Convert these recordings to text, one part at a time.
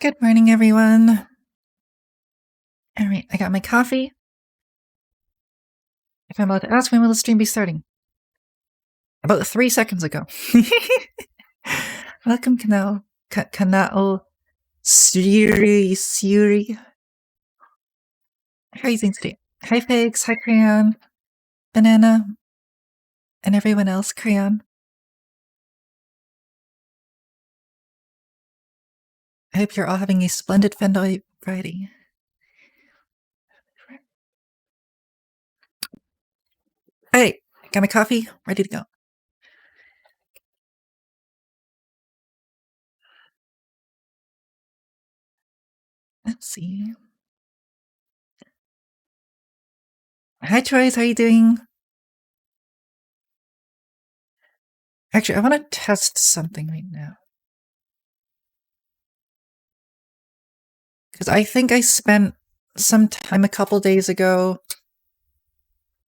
Good morning, everyone. All right, I got my coffee. If I'm allowed to ask, when will the stream be starting? About 3 seconds ago. Welcome, Kanao Suri. How are you doing today? Hi, Figs. Hi, Crayon. Banana. And everyone else, Crayon. I hope you're all having a splendid Femboy Friday. Hey, got my coffee, ready to go. Let's see. Hi, Troyes, how are you doing? Actually, I want to test something right now. Because I think I spent some time a couple days ago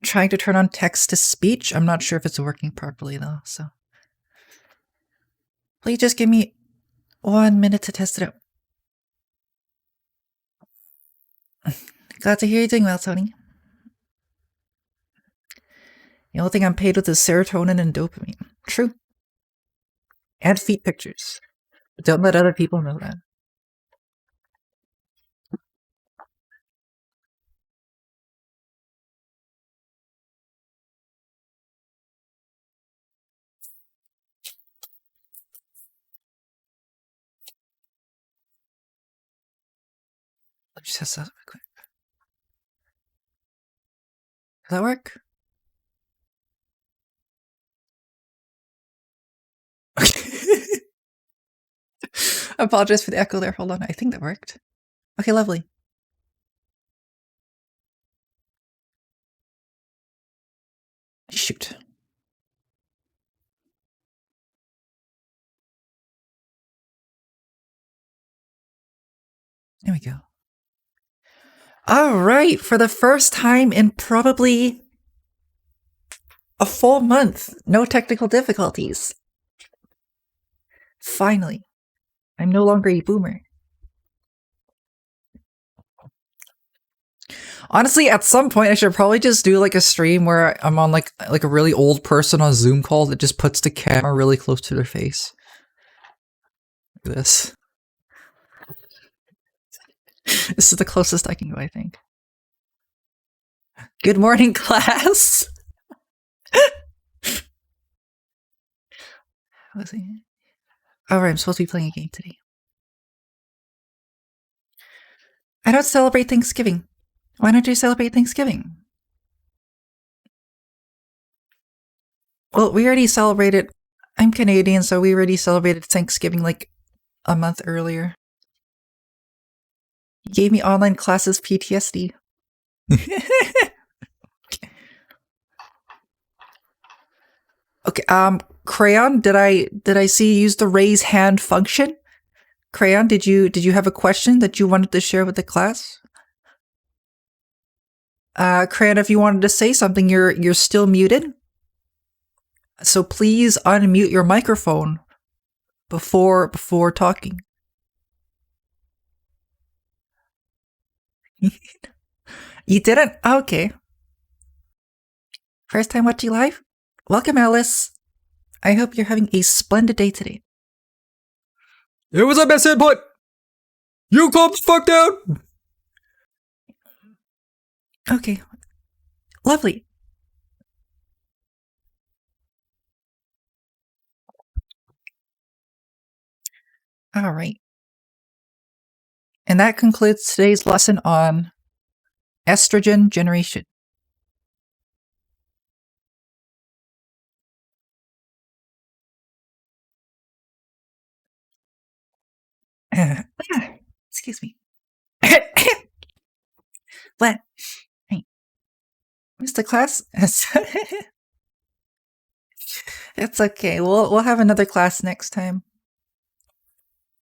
trying to turn on text-to-speech. I'm not sure if it's working properly, though, so... Please just give me 1 minute to test it out. Glad to hear you're doing well, Tony. The only thing I'm paid with is serotonin and dopamine. True. And feet pictures. But don't let other people know that. Let me just test that real quick. Does that work? I apologize for the echo there. Hold on. I think that worked. Okay, lovely. Shoot. There we go. Alright, for the first time in probably a full month, no technical difficulties. Finally. I'm no longer a boomer. Honestly, at some point I should probably just do like a stream where I'm on like a really old person on a Zoom call that just puts the camera really close to their face. Like this. This is the closest I can go, I think. Good morning, class! Let's see. Alright, I'm supposed to be playing a game today. I don't celebrate Thanksgiving. Why don't you celebrate Thanksgiving? Well, we already celebrated... I'm Canadian, so we already celebrated Thanksgiving like a month earlier. You gave me online classes PTSD. Okay, Crayon, did I see you use the raise hand function? Crayon, did you have a question that you wanted to share with the class? Crayon, if you wanted to say something, you're still muted. So please unmute your microphone before talking. You didn't? Okay. First time watching live? Welcome, Alice. I hope you're having a splendid day today. It was a best input! You calm the fuck down! Okay. Lovely. Alright. And that concludes today's lesson on estrogen generation. Excuse me. What? Hey. Mr. Class? It's okay. We'll have another class next time.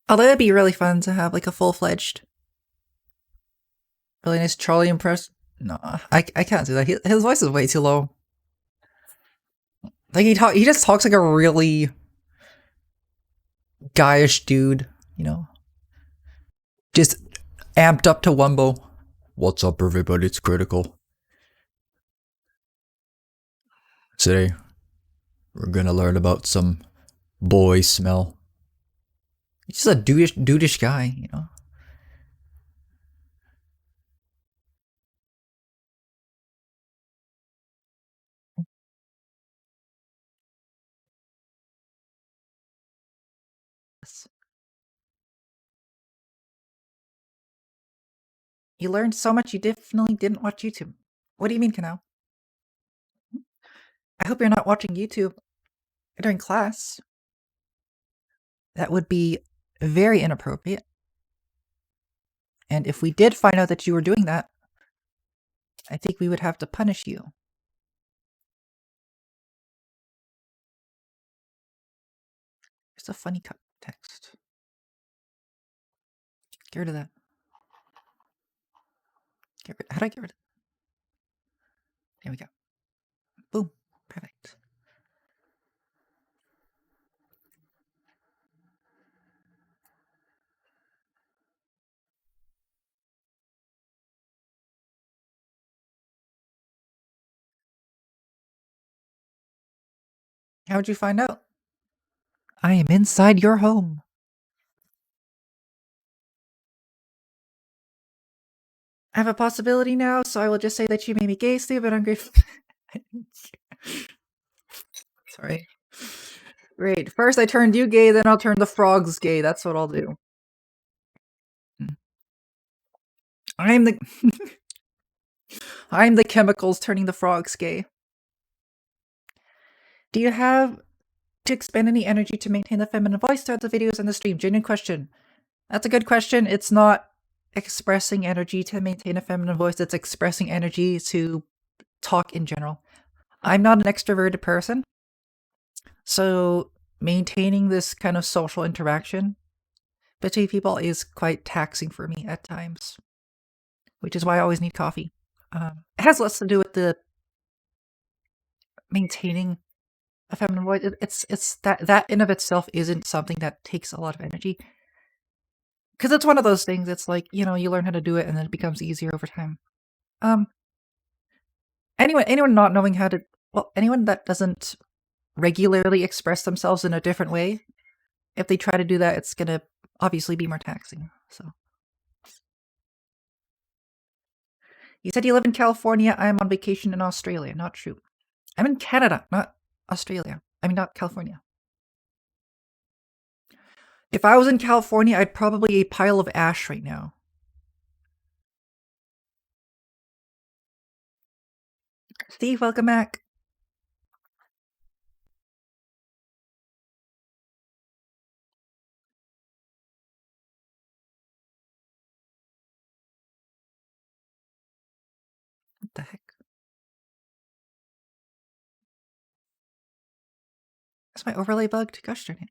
Although it'd be really fun to have like a full-fledged. Really nice Charlie impress. No, I can't do that. His voice is way too low. Like he just talks like a really guyish dude, you know. Just amped up to Wumbo. What's up, everybody? It's Critical. Today, we're gonna learn about some boy smell. He's just a dudish guy, you know. You learned so much you definitely didn't watch YouTube. What do you mean, Canal? I hope you're not watching YouTube during class. That would be very inappropriate. And if we did find out that you were doing that, I think we would have to punish you. It's a funny text. Get rid of that. How do I get rid of it? There we go. Boom. Perfect. How'd you find out? I am inside your home. I have a possibility now, so I will just say that you made me gay, stupid, ungrateful. Sorry. Great. First I turned you gay, then I'll turn the frogs gay. That's what I'll do. I'm the I'm the chemicals turning the frogs gay. Do you have to expend any energy to maintain the feminine voice throughout the videos and the stream? Genuine question. That's a good question. It's not expressing energy to maintain a feminine voice. It's expressing energy to talk in general. I'm not an extroverted person, so maintaining this kind of social interaction between people is quite taxing for me at times, which is why I always need coffee. It has less to do with the maintaining a feminine voice. It's that in of itself isn't something that takes a lot of energy, because it's one of those things. It's like, you know, you learn how to do it and then it becomes easier over time. Anyone not knowing how to, well, anyone that doesn't regularly express themselves in a different way, if they try to do that, it's gonna obviously be more taxing. So you said you live in California. I'm on vacation in Australia. Not true. I'm in Canada, not Australia. I mean, not California. If I was in California, I'd probably a pile of ash right now. Steve, welcome back. What the heck? Is my overlay bugged? Gosh darn it.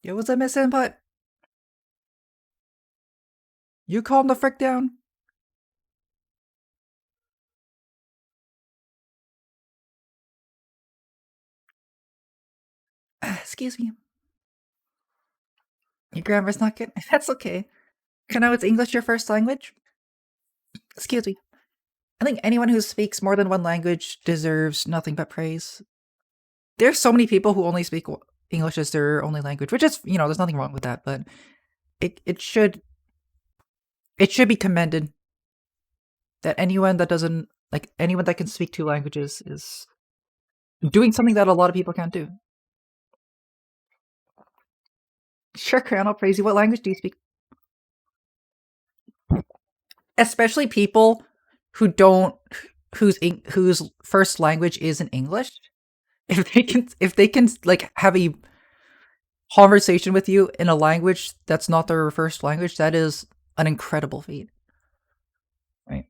Yo, what's up, Miss Input? You calm the frick down. Excuse me. Your grammar's not good. That's okay. Can I know it's English your first language? Excuse me. I think anyone who speaks more than one language deserves nothing but praise. There's so many people who only speak English as their only language, which is, you know, there's nothing wrong with that, but it should be commended that anyone that doesn't, like, anyone that can speak two languages is doing something that a lot of people can't do. Sure, Crown, I'll praise you. What language do you speak? Especially people who don't, whose first language isn't English. If they can like have a conversation with you in a language that's not their first language, that is an incredible feat. Right.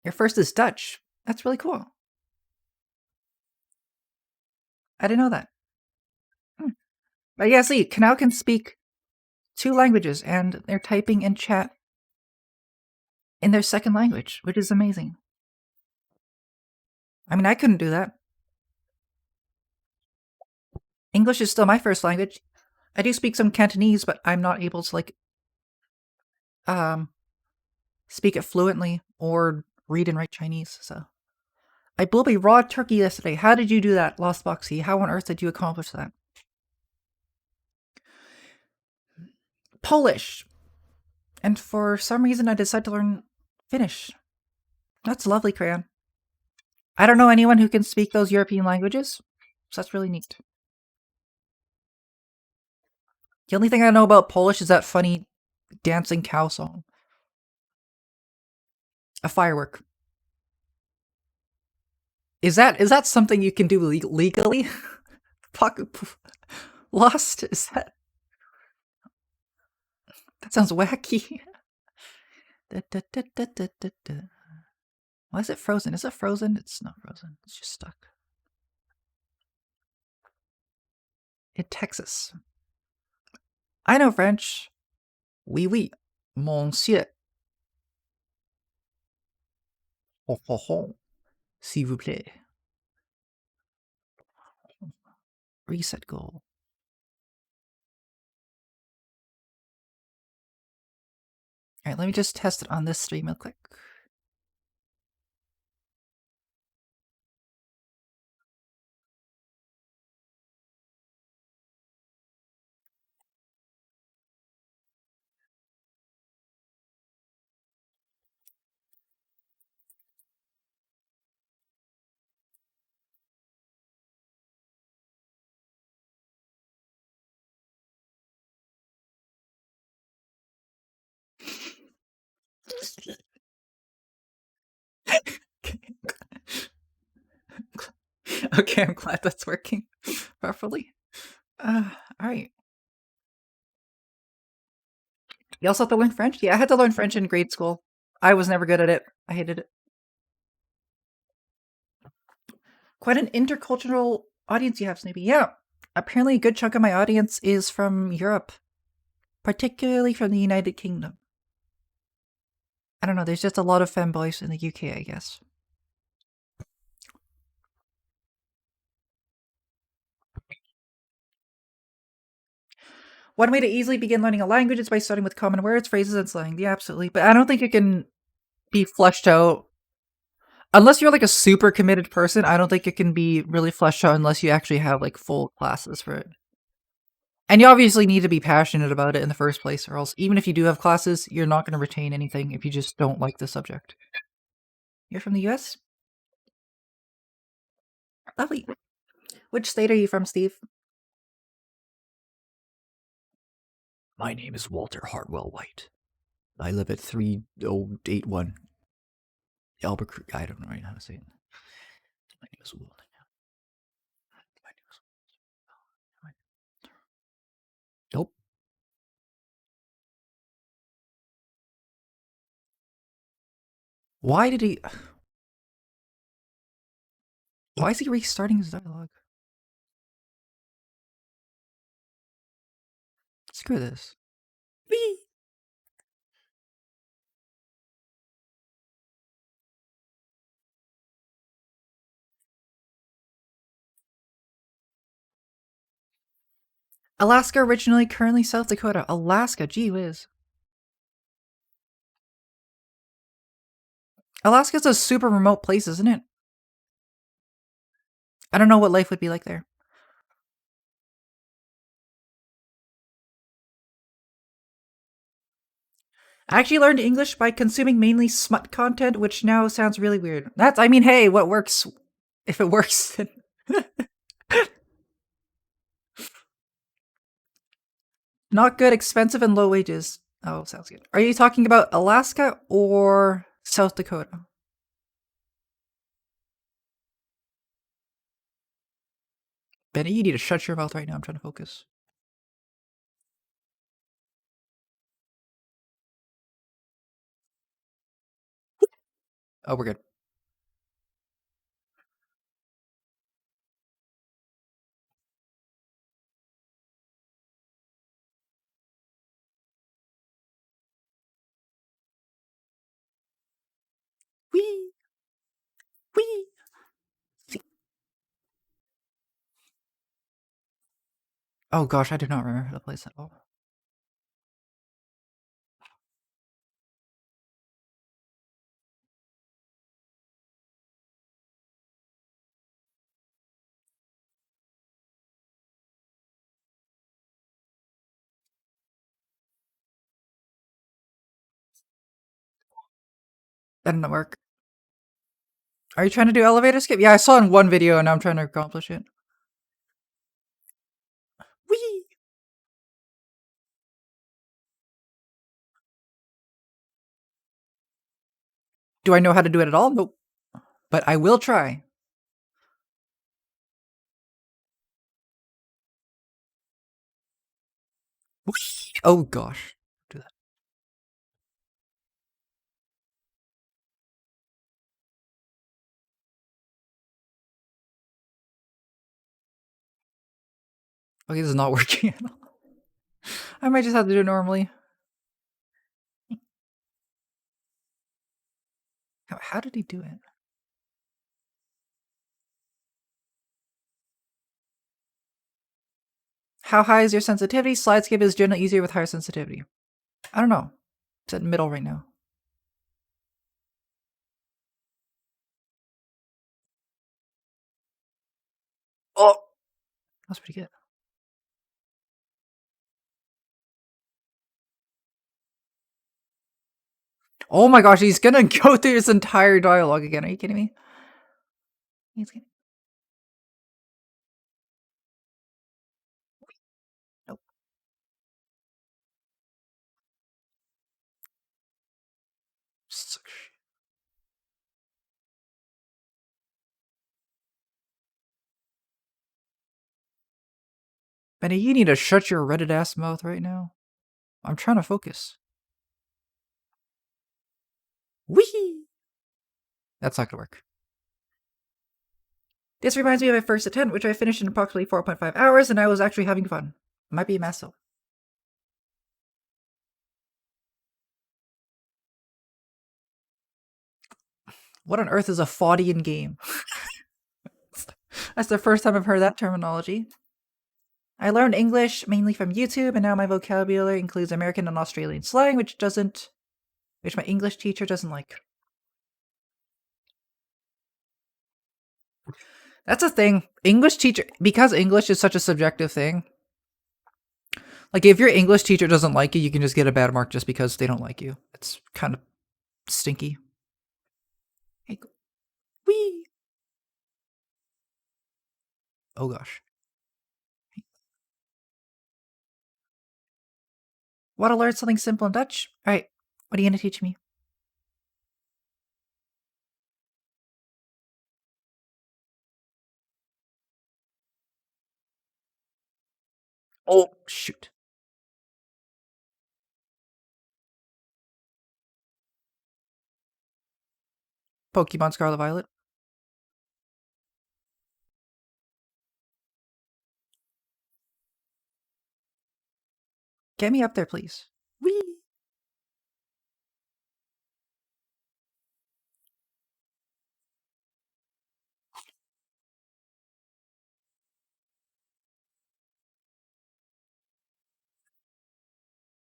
Your first is Dutch. That's really cool. I didn't know that. But yeah, see, Canal can speak 2 languages, and they're typing in chat in their second language, which is amazing. I mean, I couldn't do that. English is still my first language. I do speak some Cantonese, but I'm not able to, like, speak it fluently or read and write Chinese, so. I blew up a raw turkey yesterday. How did you do that, Lost Boxy? How on earth did you accomplish that? Polish. And for some reason, I decided to learn Finnish. That's lovely, Crayon. I don't know anyone who can speak those European languages, so that's really neat. The only thing I know about Polish is that funny dancing cow song. A firework. Is that something you can do legally? Fuck. Lost? Is that? That sounds wacky. Why is it frozen? Is it frozen? It's not frozen. It's just stuck. In Texas. I know French. Oui, oui. Monsieur. Ho, ho, ho. S'il vous plaît. Reset goal. Alright, let me just test it on this stream real quick. Okay, I'm glad that's working properly. Alright. You also have to learn French? Yeah, I had to learn French in grade school. I was never good at it. I hated it. Quite an intercultural audience you have, Snoopy. Yeah. Apparently a good chunk of my audience is from Europe. Particularly from the United Kingdom. I don't know, there's just a lot of femboys in the UK, I guess. One way to easily begin learning a language is by starting with common words, phrases, and slang. Yeah, absolutely. But I don't think it can be fleshed out. Unless you're like a super committed person, I don't think it can be really fleshed out unless you actually have like full classes for it. And you obviously need to be passionate about it in the first place, or else even if you do have classes, you're not going to retain anything if you just don't like the subject. You're from the US? Lovely. Which state are you from, Steve? My name is Walter Hartwell White. I live at 3081 Albuquerque. I don't know how to say it. My name is Walter. Nope. Why did he... Why is he restarting his dialogue? Screw this. Whee! Alaska originally, currently South Dakota. Alaska, gee whiz. Alaska's a super remote place, isn't it? I don't know what life would be like there. I actually learned English by consuming mainly smut content, which now sounds really weird. I mean, hey, what works? If it works, then... Not good, expensive, and low wages. Oh, sounds good. Are you talking about Alaska or South Dakota? Benny, you need to shut your mouth right now. I'm trying to focus. Oh, we're good. Oh gosh, I do not remember the place at all. That didn't work. Are you trying to do elevator skip? Yeah, I saw in one video and now I'm trying to accomplish it. Whee! Do I know how to do it at all? Nope. But I will try. Whee! Oh gosh. Do that. Okay, this is not working at all. I might just have to do it normally. How did he do it? How high is your sensitivity? Slide skip is generally easier with higher sensitivity. I don't know. It's at middle right now. Oh! That's pretty good. Oh my gosh, he's gonna go through his entire dialogue again. Are you kidding me? He's kidding. Nope. Suck shit. Benny, you need to shut your Reddit ass mouth right now. I'm trying to focus. Whee! That's not gonna work. This reminds me of my first attempt, which I finished in approximately 4.5 hours, and I was actually having fun. Might be a mess though. What on earth is a Faudian game? That's the first time I've heard that terminology. I learned English mainly from YouTube, and now my vocabulary includes American and Australian slang, which my English teacher doesn't like. That's a thing. English teacher, because English is such a subjective thing. Like, if your English teacher doesn't like you, you can just get a bad mark just because they don't like you. It's kind of stinky. Hey, wee! Oh gosh. Want to learn something simple in Dutch? Alright, what are you gonna teach me? Oh, shoot. Pokemon Scarlet Violet. Get me up there, please. Wee!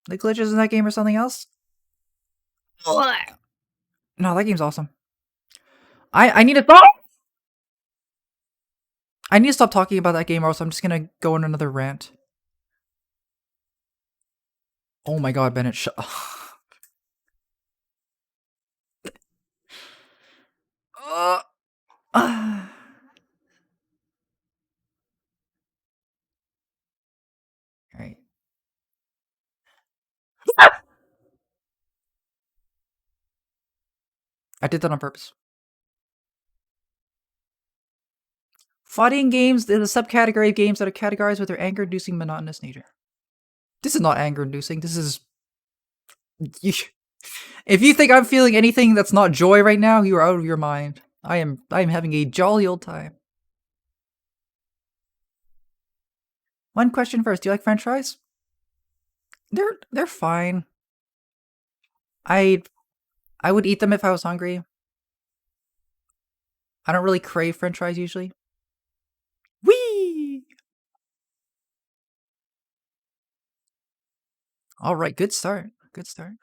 The glitches in that game or something else? No, that game's awesome. I need to stop. I need to stop talking about that game, or else I'm just gonna go on another rant. Oh my god, Bennett, shut Alright. I did that on purpose. Fighting games is a subcategory of games that are categorized with their anger-inducing, monotonous nature. This is not anger-inducing. This is... If you think I'm feeling anything that's not joy right now, you are out of your mind. I am having a jolly old time. One question first. Do you like French fries? They're fine. I would eat them if I was hungry. I don't really crave French fries usually. Whee! All right, good start. Good start.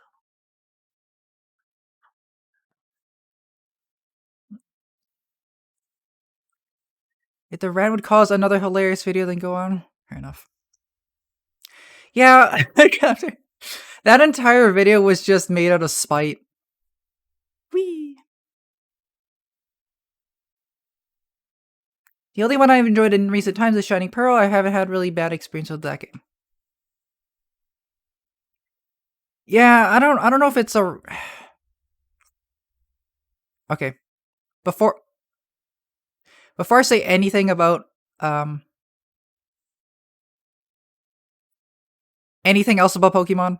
If the rant would cause another hilarious video, then go on. Fair enough. Yeah, that entire video was just made out of spite. Whee! The only one I've enjoyed in recent times is Shining Pearl. I haven't had really bad experience with that game. Yeah, I don't know if it's a... Okay. Before I say anything about anything else about Pokemon,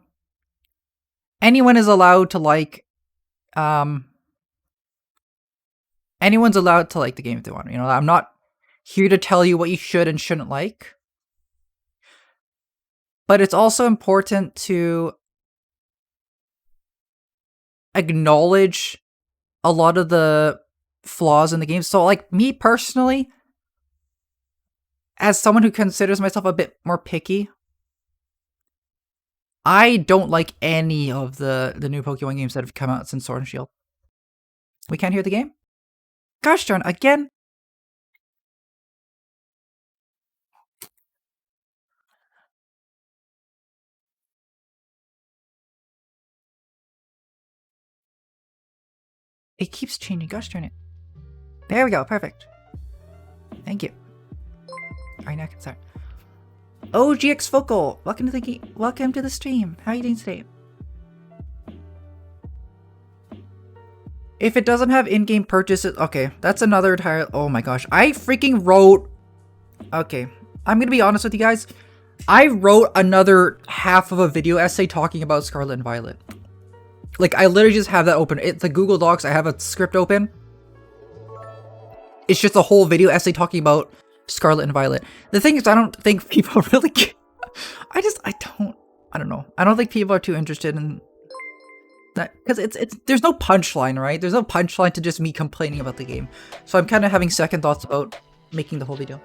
anyone is allowed to like anyone's allowed to like the game if they want. You know, I'm not here to tell you what you should and shouldn't like. But it's also important to acknowledge a lot of the flaws in the game. So like me personally, as someone who considers myself a bit more picky, I don't like any of the new Pokemon games that have come out since Sword and Shield. We can't hear the game? Gosh darn, again? It keeps changing, gosh darn it. There we go, perfect. Thank you. Alright, now I can start. OGX Vocal, welcome to the stream. How are you doing today? If it doesn't have in-game purchases, okay, that's another entire. Oh my gosh, I freaking wrote. Okay, I'm gonna be honest with you guys. I wrote another half of a video essay talking about Scarlet and Violet. Like, I literally just have that open. It's the Google Docs. I have a script open. It's just a whole video essay talking about Scarlet and Violet. The thing is, I don't think people really care. I don't know. I don't think people are too interested in that, because there's no punchline, right? There's no punchline to just me complaining about the game. So I'm kind of having second thoughts about making the whole video.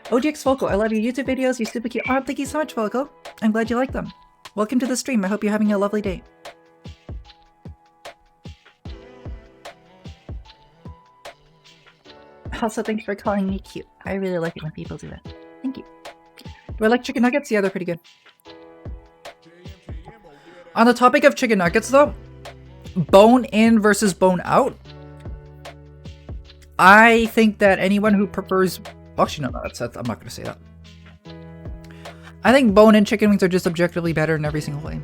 OGX Vocal, I love your YouTube videos. You're super cute. Oh, thank you so much, Vocal. I'm glad you like them. Welcome to the stream. I hope you're having a lovely day. Also, thanks for calling me cute. I really like it when people do that. Thank you. Do I like chicken nuggets? Yeah, they're pretty good. On the topic of chicken nuggets, though, bone in versus bone out. I think that anyone who prefers... Actually, no, I'm not going to say that. I think bone in chicken wings are just objectively better in every single way.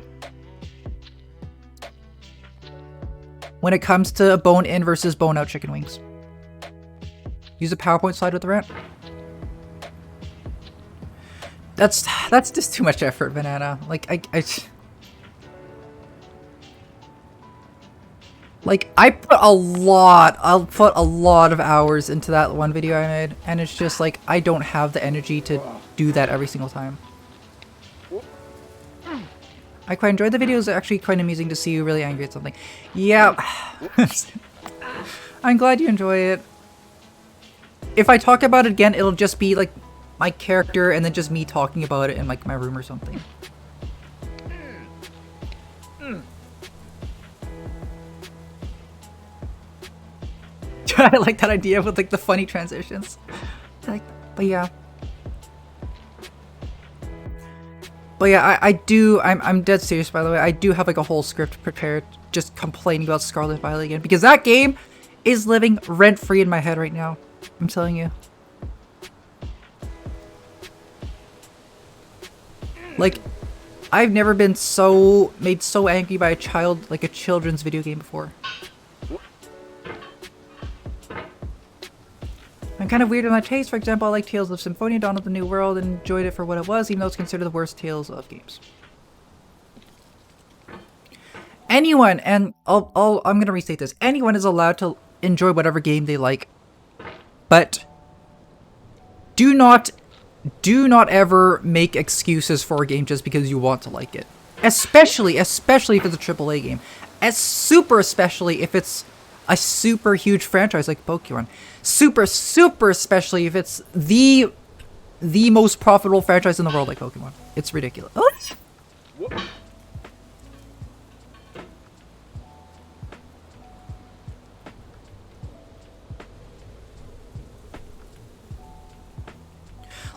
When it comes to bone in versus bone out chicken wings. Use a PowerPoint slide with the rant. That's just too much effort, Banana. Like, I put a lot of hours into that one video I made, and it's just like, I don't have the energy to do that every single time. I quite enjoyed the videos. Actually quite amusing to see you really angry at something. Yeah. I'm glad you enjoy it. If I talk about it again, it'll just be like my character and then just me talking about it in like my room or something. I like that idea with like the funny transitions. Like, but yeah. I'm dead serious, by the way. I do have like a whole script prepared just complaining about Scarlet Violet again, because that game is living rent-free in my head right now. I'm telling you. Like, I've never been made so angry by a children's video game before. I'm kind of weird in my taste. For example, I like Tales of Symphonia, Dawn of the New World, and enjoyed it for what it was, even though it's considered the worst Tales of games. Anyone, and I'm gonna restate this, anyone is allowed to enjoy whatever game they like. But do not ever make excuses for a game just because you want to like it. Especially if it's a AAA game. Especially if it's a super huge franchise like Pokemon. Super especially if it's the most profitable franchise in the world like Pokemon. It's ridiculous.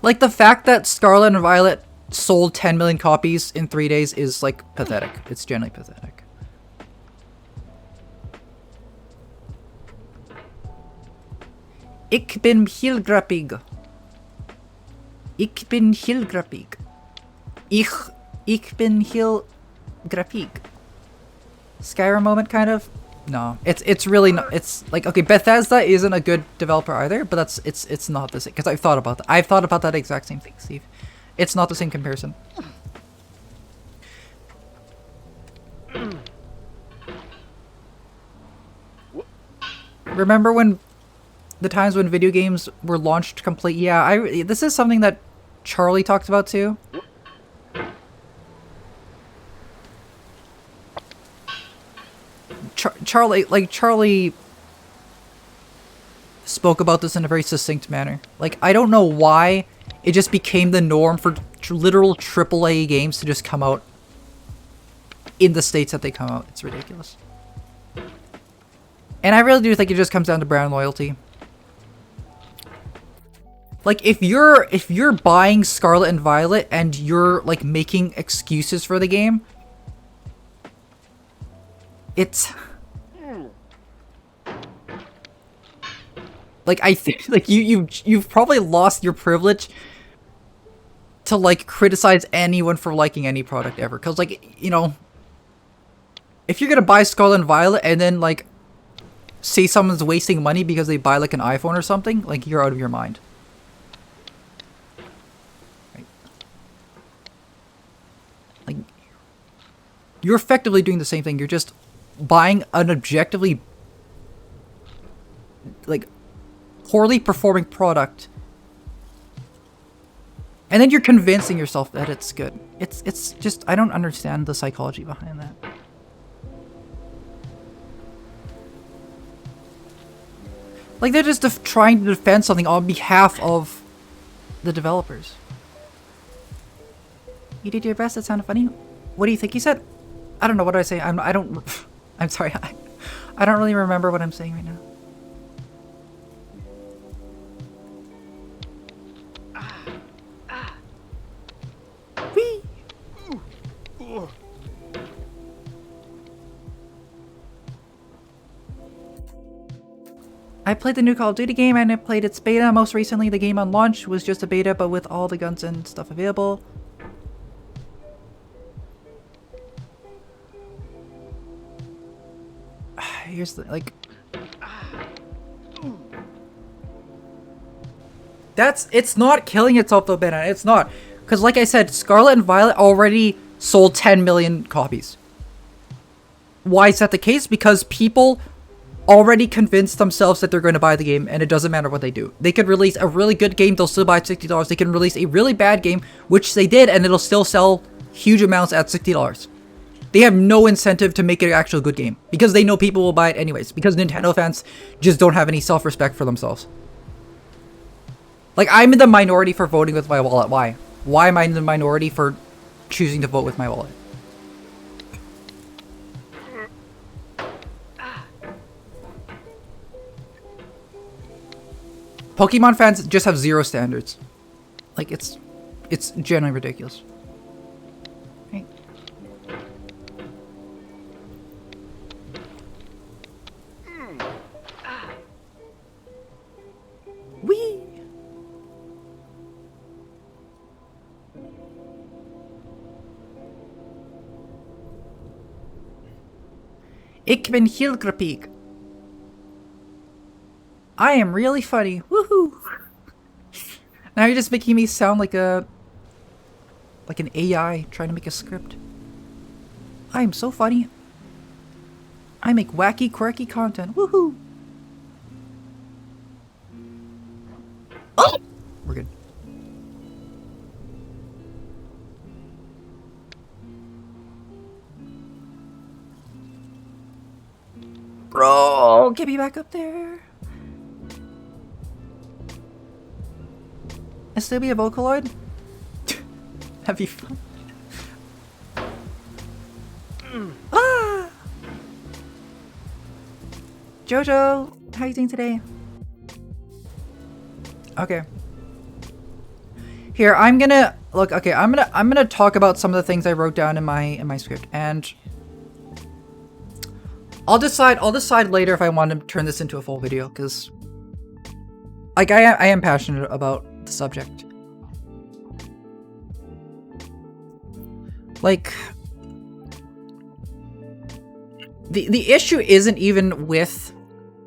Like, the fact that Scarlet and Violet sold 10 million copies in 3 days is, like, pathetic. It's genuinely pathetic. Ik bin heel grappig. Ik bin heel grappig. Ik bin heel grappig. Skyrim moment, kind of? No, it's really not. It's like, okay, Bethesda isn't a good developer either, but it's not the same, because I've thought about that. I've thought about that exact same thing, Steve. It's not the same comparison. Remember when the times when video games were launched complete? Yeah, this is something that Charlie talked about too. Charlie spoke about this in a very succinct manner. Like, I don't know why it just became the norm for literal AAA games to just come out in the states that they come out. It's ridiculous. And I really do think it just comes down to brand loyalty. Like, if you're buying Scarlet and Violet and you're like making excuses for the game, it's like, I think like you've probably lost your privilege to like criticize anyone for liking any product ever, because like, you know, if you're gonna buy Scarlet and Violet and then like say someone's wasting money because they buy like an iPhone or something, like, you're out of your mind. Right. Like, you're effectively doing the same thing. You're just buying an objectively like poorly performing product, and then you're convincing yourself that it's good. It's just, I don't understand the psychology behind that. Like, they're just trying to defend something on behalf of the developers. You did your best. It sounded funny. What do you think he said? I don't know. What did I say? I'm sorry. I don't really remember what I'm saying right now. Whee! I played the new Call of Duty game and I played its beta. Most recently, the game on launch was just a beta, but with all the guns and stuff available. Here's the, like... It's not killing itself though, Ben. It's not. Because like I said, Scarlet and Violet already sold 10 million copies. Why is that the case? Because people already convinced themselves that they're going to buy the game, and it doesn't matter what they do. They could release a really good game, they'll still buy it $60. They can release a really bad game, which they did, and it'll still sell huge amounts at $60. They have no incentive to make it an actual good game, because they know people will buy it anyways, because Nintendo fans just don't have any self-respect for themselves. Like, I'm in the minority for voting with my wallet. Why? Why am I in the minority for choosing to vote with my wallet? Pokemon fans just have zero standards. Like, it's genuinely ridiculous. Right. Whee! Ik ben heel grappig. I am really funny. Woohoo! Now you're just making me sound like an AI trying to make a script. I am so funny. I make wacky, quirky content. Woohoo! Oh! We're good. Bro, get me back up there. Is Snoopy a Vocaloid? Have you fun? Ah! Jojo, how are you doing today? Okay. Here, I'm gonna look. Okay, I'm gonna talk about some of the things I wrote down in my script, and I'll decide later if I want to turn this into a full video, because like I am passionate about the subject. Like the issue isn't even with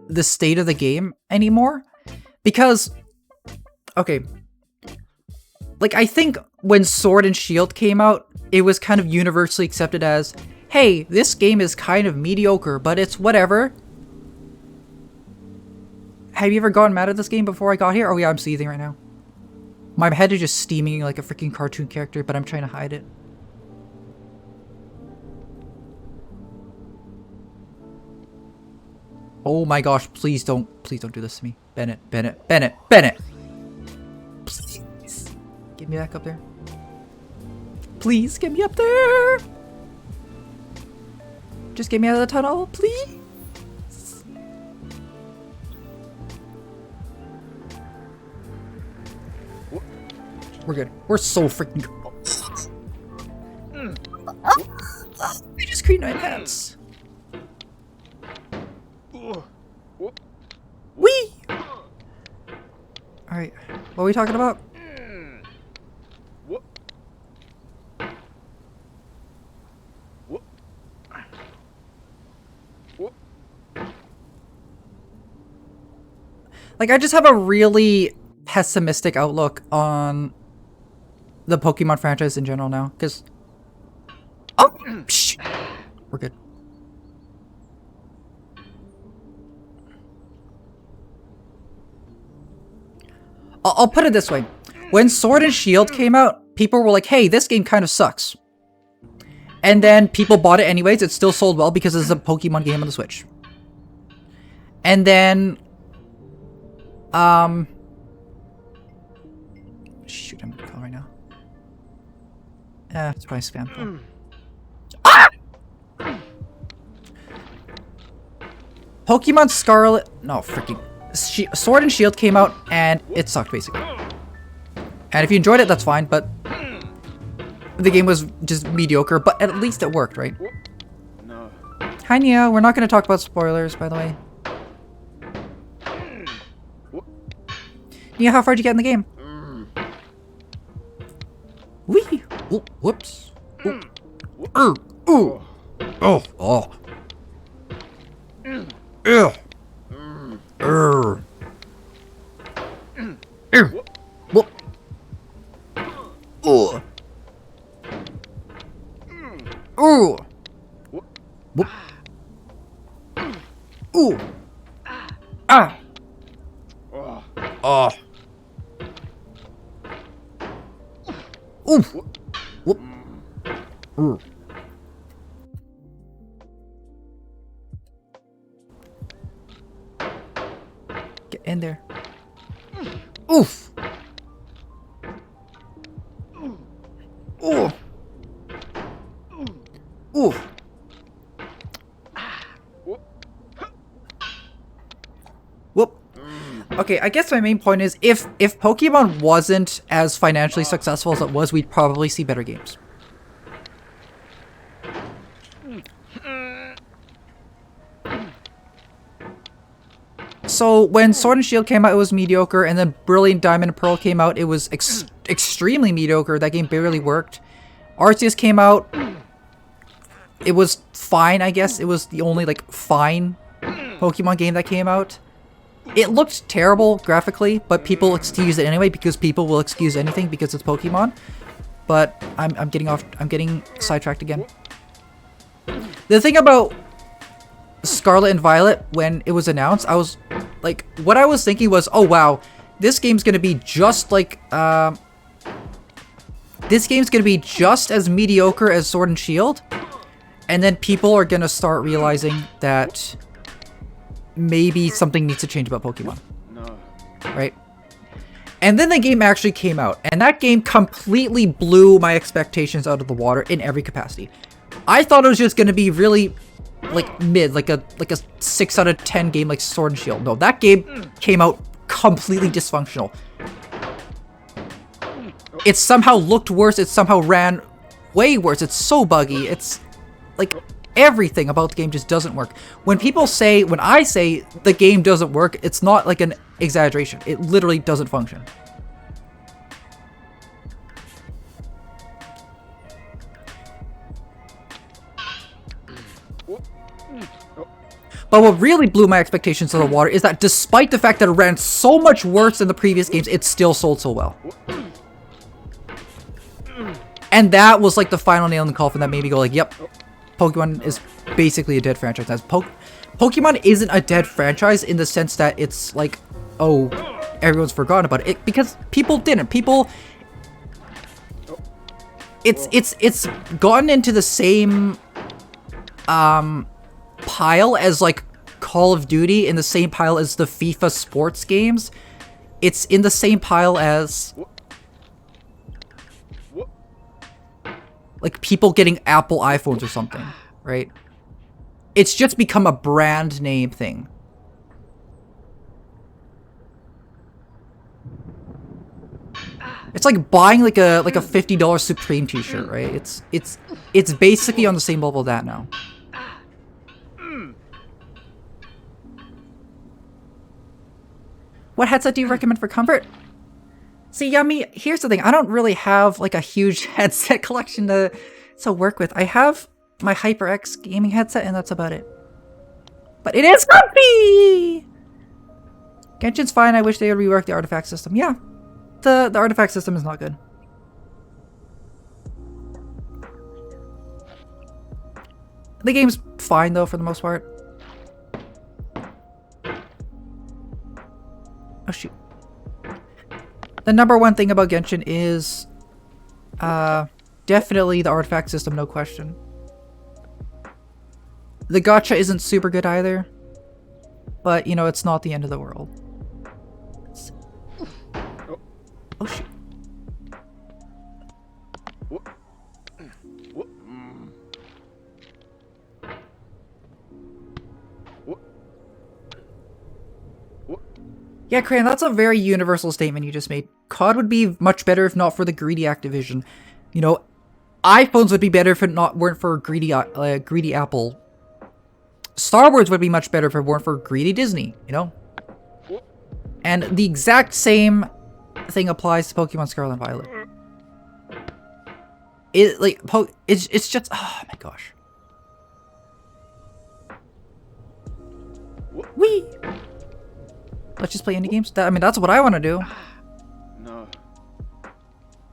the state of the game anymore, because okay, like I think when Sword and Shield came out, it was kind of universally accepted as, hey, this game is kind of mediocre, but it's whatever. Have you ever gotten mad at this game before I got here? Oh yeah, I'm seething right now. My head is just steaming like a freaking cartoon character, but I'm trying to hide it. Oh my gosh, please don't do this to me. Bennett. Please. Get me back up there. Please get me up there. Just get me out of the tunnel, please. We're good. We're so freaking good. I just creamed my pants. Wee! Alright, what are we talking about? Like, I just have a really pessimistic outlook on the Pokemon franchise in general now, because... Oh! Shh! We're good. I'll put it this way. When Sword and Shield came out, people were like, hey, this game kind of sucks. And then people bought it anyways. It still sold well because it's a Pokemon game on the Switch. And then... Shoot, I'm gonna call right now. It's probably spam call. Ah! Pokemon Scarlet... No, freaking... Sword and Shield came out, and it sucked, basically. And if you enjoyed it, that's fine, but... The game was just mediocre, but at least it worked, right? No. Hi, Neo. We're not going to talk about spoilers, by the way. Neo, how far did you get in the game? Wee! Oh, whoops. Ooh. Ooh. Oh. Oh. Ew. Whoop. Ooh. Ooh. Whoop. Ooh. Ah. Oh. Ooh. Whoop. Ooh. Get in there. Oof. Ooh. Ooh. Whoop. Okay, I guess my main point is if Pokemon wasn't as financially successful as it was, we'd probably see better games. So when Sword and Shield came out, it was mediocre, and then Brilliant Diamond and Pearl came out, it was extremely mediocre. That game barely worked. Arceus came out, it was fine, I guess. It was the only, like, fine Pokemon game that came out. It looked terrible graphically, but people excuse it anyway because people will excuse anything because it's Pokemon. But I'm getting sidetracked again. The thing about Scarlet and Violet, when it was announced, I was like, what I was thinking was, oh wow, this game's gonna be just like this game's gonna be just as mediocre as Sword and Shield, and then people are gonna start realizing that maybe something needs to change about Pokemon. No. Right? And then the game actually came out, and that game completely blew my expectations out of the water in every capacity. I thought it was just gonna be really like mid, like a 6 out of 10 game like Sword and Shield. No, that game came out completely dysfunctional. It somehow looked worse. It somehow ran way worse. It's so buggy. It's like everything about the game just doesn't work. When I say the game doesn't work, it's not like an exaggeration. It literally doesn't function. But what really blew my expectations out of the water is that despite the fact that it ran so much worse than the previous games, it still sold so well. And that was like the final nail in the coffin that made me go like, yep, Pokemon is basically a dead franchise. As Pokemon isn't a dead franchise in the sense that it's like, oh, everyone's forgotten about it. Because people didn't. It's gotten into the same pile as like Call of Duty, in the same pile as the FIFA sports games. It's in the same pile as like people getting Apple iPhones or something, right? It's just become a brand name thing. It's like buying like a $50 Supreme t-shirt, right? It's basically on the same level of that now. What headset do you recommend for comfort? See, Yummy, here's the thing. I don't really have like a huge headset collection to work with. I have my HyperX gaming headset and that's about it. But it is comfy! Genshin's fine. I wish they would rework the artifact system. Yeah, the artifact system is not good. The game's fine though for the most part. Oh shoot. The number one thing about Genshin is definitely the artifact system, no question. The gacha isn't super good either, but you know, it's not the end of the world. Oh shoot. Yeah, Crayon, that's a very universal statement you just made. COD would be much better if not for the greedy Activision. You know, iPhones would be better if it weren't for greedy Apple. Star Wars would be much better if it weren't for greedy Disney, you know? And the exact same thing applies to Pokemon Scarlet and Violet. It's just, oh my gosh. Whee! Let's just play indie games. I mean, that's what I want to do. No.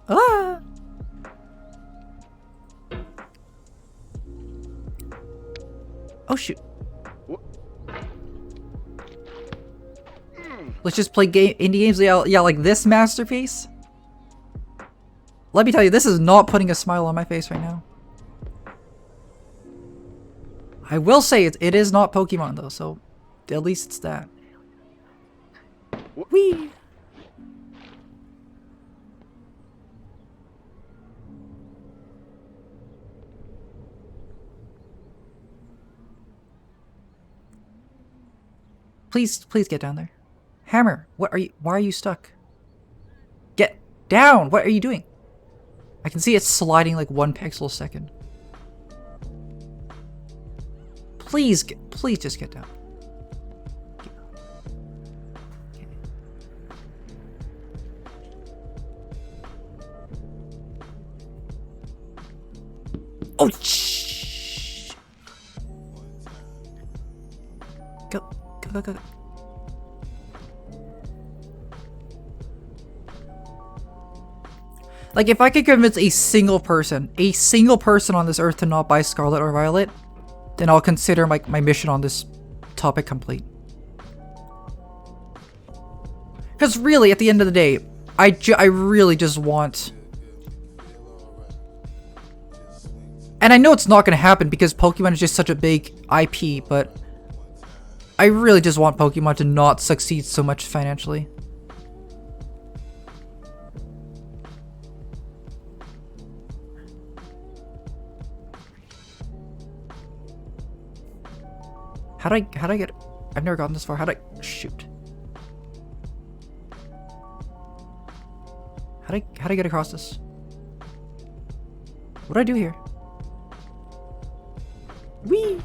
Ah! Oh shoot. Let's just play indie games. Yeah, like this masterpiece. Let me tell you, this is not putting a smile on my face right now. I will say it is not Pokemon though, so at least it's that. Whee! Please get down there. Hammer, why are you stuck? Get down! What are you doing? I can see it sliding like 1 pixel a second. Please just get down. Oh, shh! Go. Like, if I could convince a single person on this earth to not buy Scarlet or Violet, then I'll consider my mission on this topic complete. Because really, at the end of the day, I really just want... And I know it's not going to happen because Pokemon is just such a big IP, but I really just want Pokemon to not succeed so much financially. How'd I get... I've never gotten this far. Shoot. How'd I get across this? What do I do here? Whee!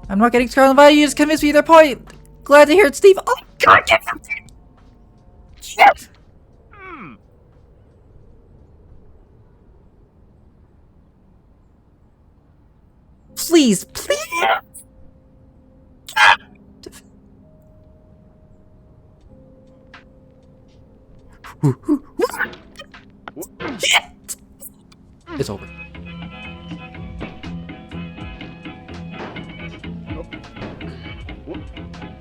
I'm not getting Scarlet Valley, you just convinced me of their point! Glad to hear it, Steve! Oh god, yes! Please, please! It's over.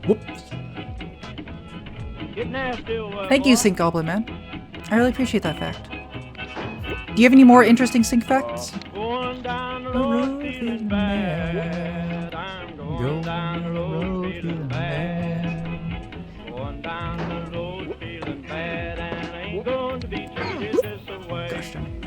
Whoops. Thank you, Sync Goblin Man. I really appreciate that fact. Do you have any more interesting sync facts? Going down the road feeling bad. I'm going down the road feeling bad. Going down the road feeling bad, and I ain't going to be treated this way. Gosh darn.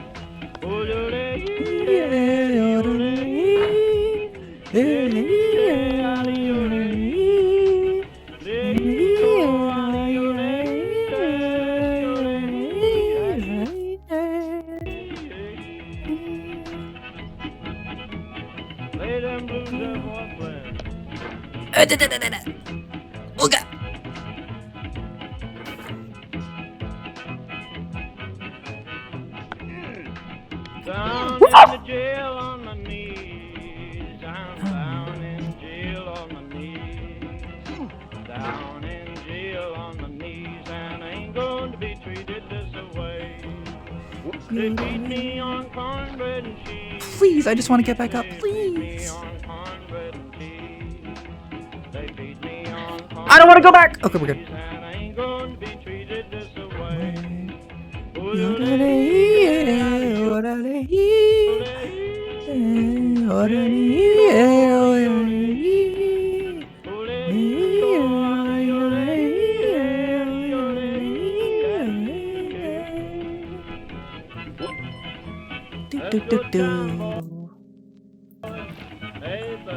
Oh god. Down in the jail on my knees. I'm down in jail on my knees. Down in jail on my knees, and I ain't going to be treated this way. They beat me on cornbread and cheese. Please, I just want to get back up, They beat please. me on cornbread and cheese. They beat me on cornbread I don't want to go back! Okay, we're good. and I ain't going to be treated this way.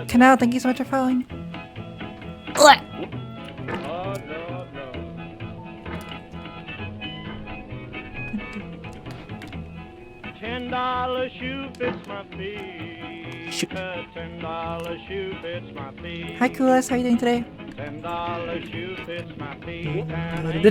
Canal, thank you so much for following. $10 shoe fits my feet. Shoot. $10 shoe fits my feet. Hi, Coolest. How are you doing today? $10 shoe fits my feet. And I ain't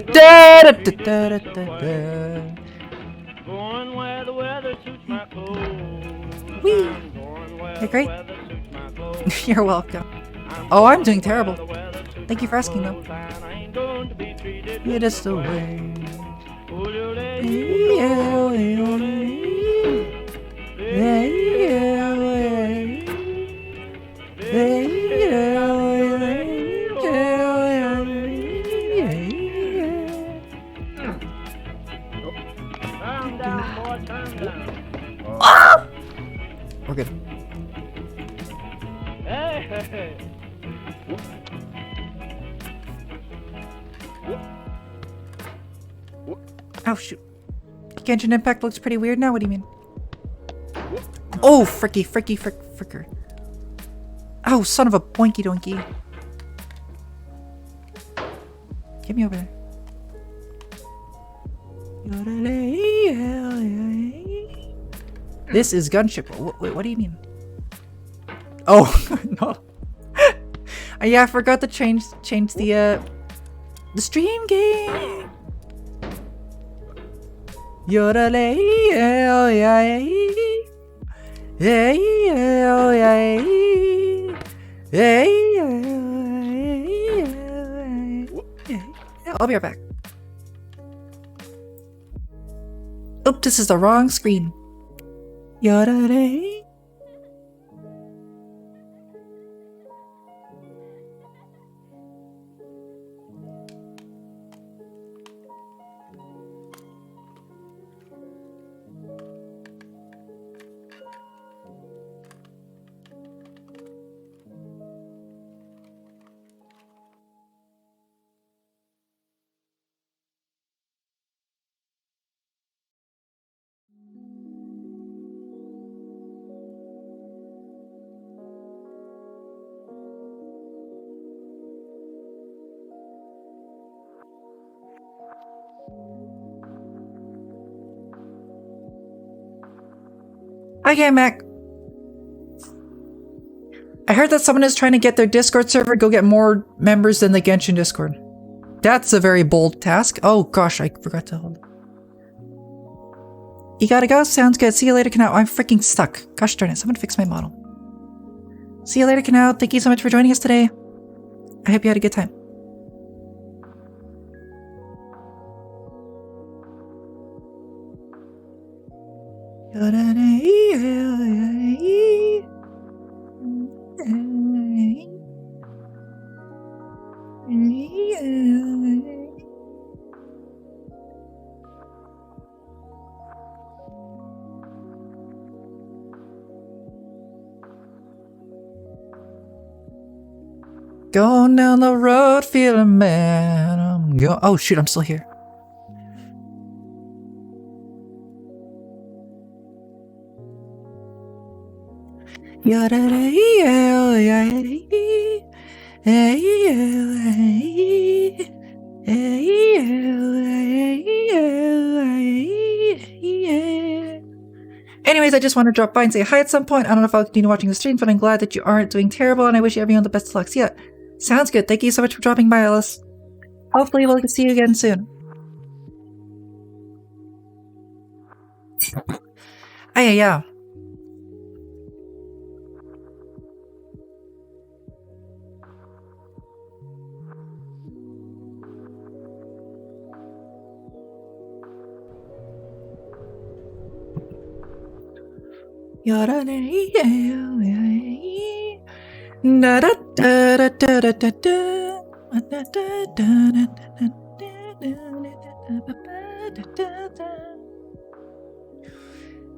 going where the weather suits my clothes. Whee. I'm going where Hey, the great. weather suits my clothes. You're welcome. I'm Oh, I'm going doing where terrible. the weather suits Thank you for my asking, though. clothes, and I ain't going to be treated It is the this way. Turn down, boy, turn down. Ah! We're good. Hey, hey, hey. Oh, shoot. Genshin Impact looks pretty weird now. What do you mean? Oh, fricker. Oh, son of a boinky doinky. Get me over there. This is Gunship. Wait, what do you mean? Oh, no. Yeah, I forgot to change the stream game. I'll be right back. Oop, this is the wrong screen. Okay, Mac. I heard that someone is trying to get their Discord server go get more members than the Genshin Discord. That's a very bold task. Oh gosh, I forgot to hold. You gotta go? Sounds good. See you later, Canal. I'm freaking stuck. Gosh darn it, someone fix my model. See you later, Canal. Thank you so much for joining us today. I hope you had a good time. Going down the road, feeling mad. Oh shoot, I'm still here. Anyways, I just want to drop by and say hi at some point. I don't know if I'll continue watching the stream, but I'm glad that you aren't doing terrible, and I wish everyone the best of luck. So yeah, sounds good. Thank you so much for dropping by, Alice. Hopefully we'll see you again soon. Oh yeah.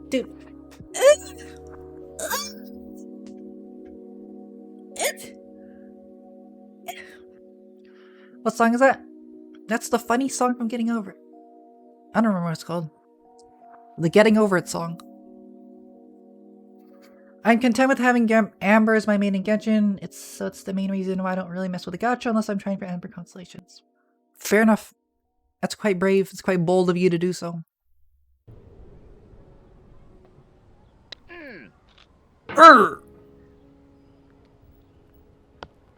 Dude. What song is that? That's the funny song from Getting Over It. I don't remember what it's called. The Getting Over It song. I'm content with having Amber as my main in Genshin. It's the main reason why I don't really mess with the gacha unless I'm trying for Amber constellations. Fair enough. That's quite brave. It's quite bold of you to do so.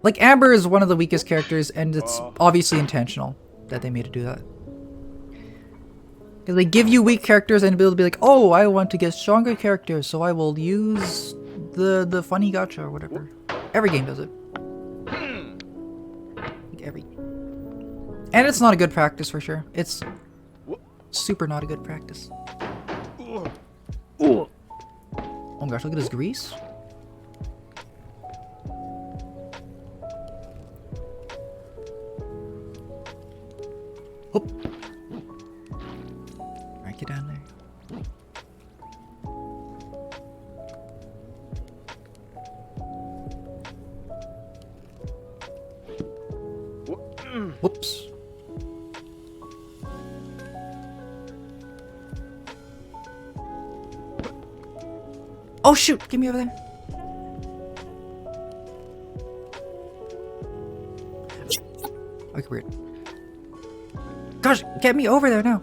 Like, Amber is one of the weakest characters, and it's obviously intentional that they made it do that. Because they give you weak characters and they'll be like, oh, I want to get stronger characters, so I will use the funny gacha or whatever. Every game does it. Like every game. And it's not a good practice for sure. It's super not a good practice. Oh my gosh, look at this grease. Hop. Right, get down there. Whoops. Oh shoot, get me over there. Okay, weird. Gosh, get me over there now.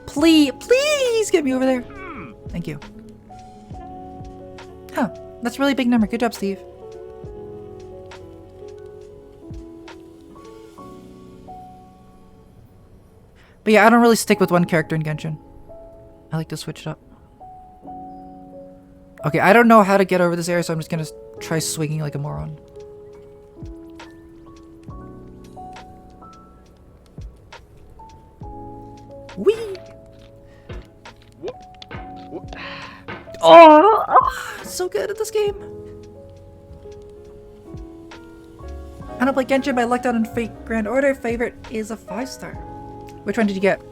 Please get me over there. Thank you. Huh, that's a really big number. Good job, Steve. But yeah, I don't really stick with one character in Genshin. I like to switch it up. Okay, I don't know how to get over this area, so I'm just gonna try swinging like a moron. Whee! Oh, so good at this game. I don't play Genshin, but I lucked out in Fate Grand Order. Favorite is a 5-star. Which one did you get?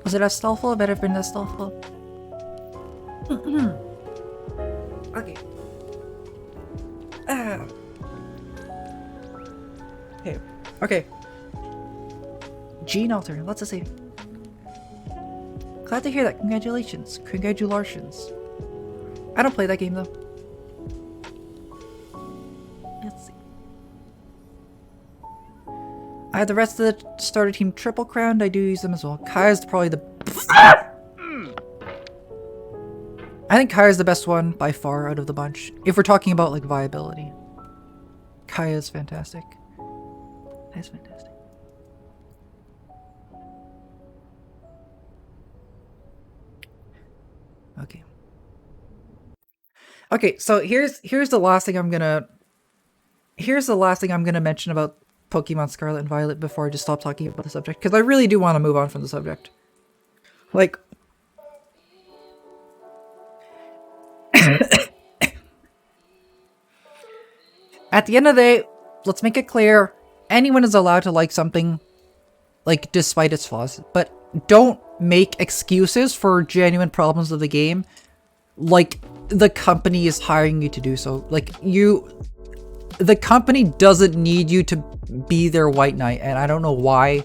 Was it Astolfo? Better have been Astolfo. Okay. Okay. Okay. Gene Alter, lots to say. Glad to hear that. Congratulations. Congratulations. I don't play that game though. Let's see. I had the rest of the starter team triple crowned. I do use them as well. Kai's probably the I think Kaya's the best one by far out of the bunch. If we're talking about like viability. Kaya is fantastic. Kaya's fantastic. Okay. Okay, so here's the last thing I'm gonna mention about Pokemon Scarlet and Violet before I just stop talking about the subject, because I really do want to move on from the subject. Like, at the end of the day, let's make it clear, anyone is allowed to like something, like, despite its flaws, but don't make excuses for genuine problems of the game, like the company is hiring you to do so. Like, the company doesn't need you to be their white knight, and I don't know why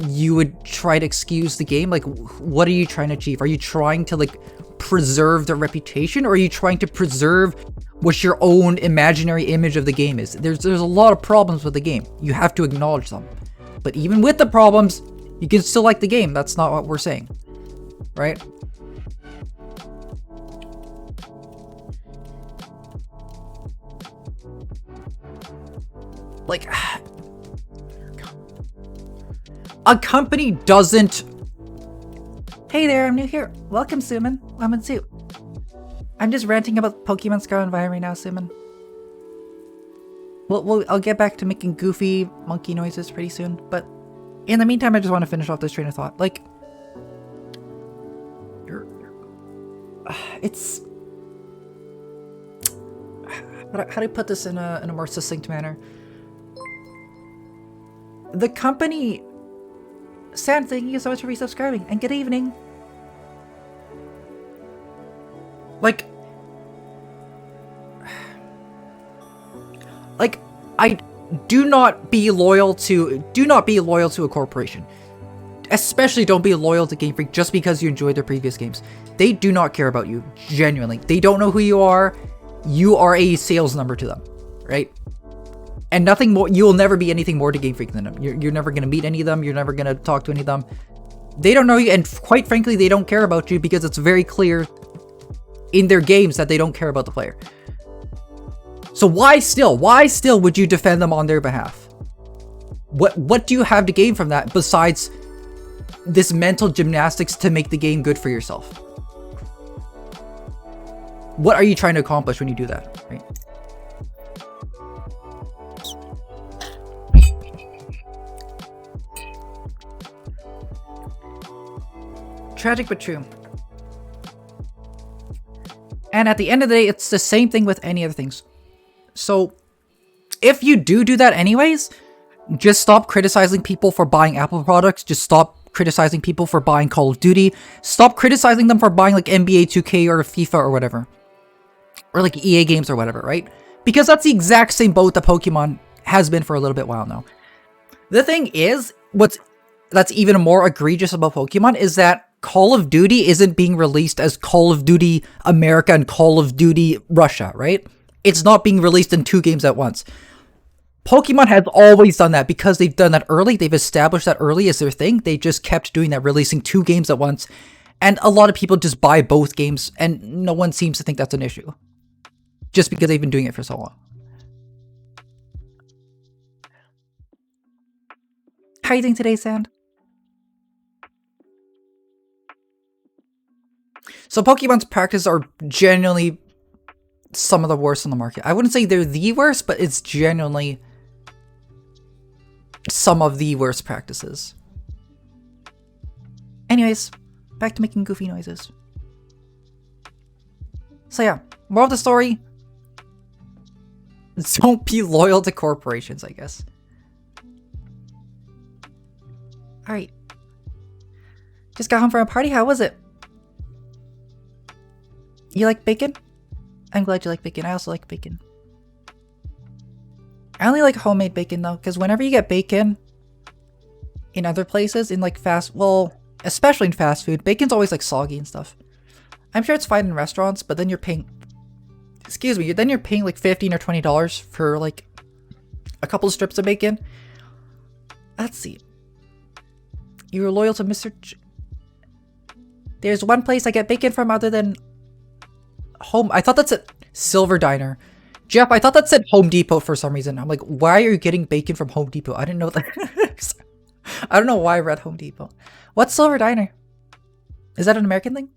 you would try to excuse the game. Like, what are you trying to achieve? Are you trying to, like, preserve the reputation, or are you trying to preserve what your own imaginary image of the game is? There's a lot of problems with the game. You have to acknowledge them. But even with the problems, you can still like the game. That's not what we're saying, right? Like, a company doesn't... Hey there, I'm new here. Welcome, Suman. Lemon Soup. I'm just ranting about Pokemon Scarlet and Violet right now, Suman. I'll get back to making goofy monkey noises pretty soon, but in the meantime, I just want to finish off this train of thought. Like, it's... How do I put this in a more succinct manner? The company... Sam, thank you so much for resubscribing, and good evening. Like, I do not be loyal to a corporation. Especially don't be loyal to Game Freak just because you enjoyed their previous games. They do not care about you, genuinely. They don't know who you are. You are a sales number to them, right? And nothing more. You will never be anything more to Game Freak than them. You're never going to meet any of them. You're never going to talk to any of them. They don't know you, and quite frankly, they don't care about you because it's very clear in their games that they don't care about the player. So why still would you defend them on their behalf? What do you have to gain from that besides this mental gymnastics to make the game good for yourself? What are you trying to accomplish when you do that, right? Tragic but true. And at the end of the day, it's the same thing with any other things. So, if you do that anyways, just stop criticizing people for buying Apple products. Just stop criticizing people for buying Call of Duty. Stop criticizing them for buying like NBA 2K or FIFA or whatever. Or like EA games or whatever, right? Because that's the exact same boat that Pokemon has been for a little bit while now. The thing is, that's even more egregious about Pokemon is that Call of Duty isn't being released as Call of Duty America and Call of Duty Russia, right? It's not being released in 2 games at once. Pokemon has always done that because they've done that early. They've established that early as their thing. They just kept doing that, releasing 2 games at once. And a lot of people just buy both games, and no one seems to think that's an issue. Just because they've been doing it for so long. How are you doing today, Sand? So Pokemon's practices are genuinely some of the worst on the market. I wouldn't say they're the worst, but it's genuinely some of the worst practices. Anyways, back to making goofy noises. So yeah, moral of the story, don't be loyal to corporations, I guess. Alright. Just got home from a party, how was it? You like bacon? I'm glad you like bacon. I also like bacon. I only like homemade bacon though, because whenever you get bacon in other places, in like especially in fast food, bacon's always like soggy and stuff. I'm sure it's fine in restaurants, but then you're paying, then you're paying like $15 or $20 for like a couple of strips of bacon. Let's see. You're loyal to Mr. There's one place I get bacon from other than Home. I thought that said Silver Diner. Jeff, I thought that said Home Depot for some reason. I'm like, why are you getting bacon from Home Depot? I didn't know that. I don't know why I read Home Depot. What's Silver Diner? Is that an American thing?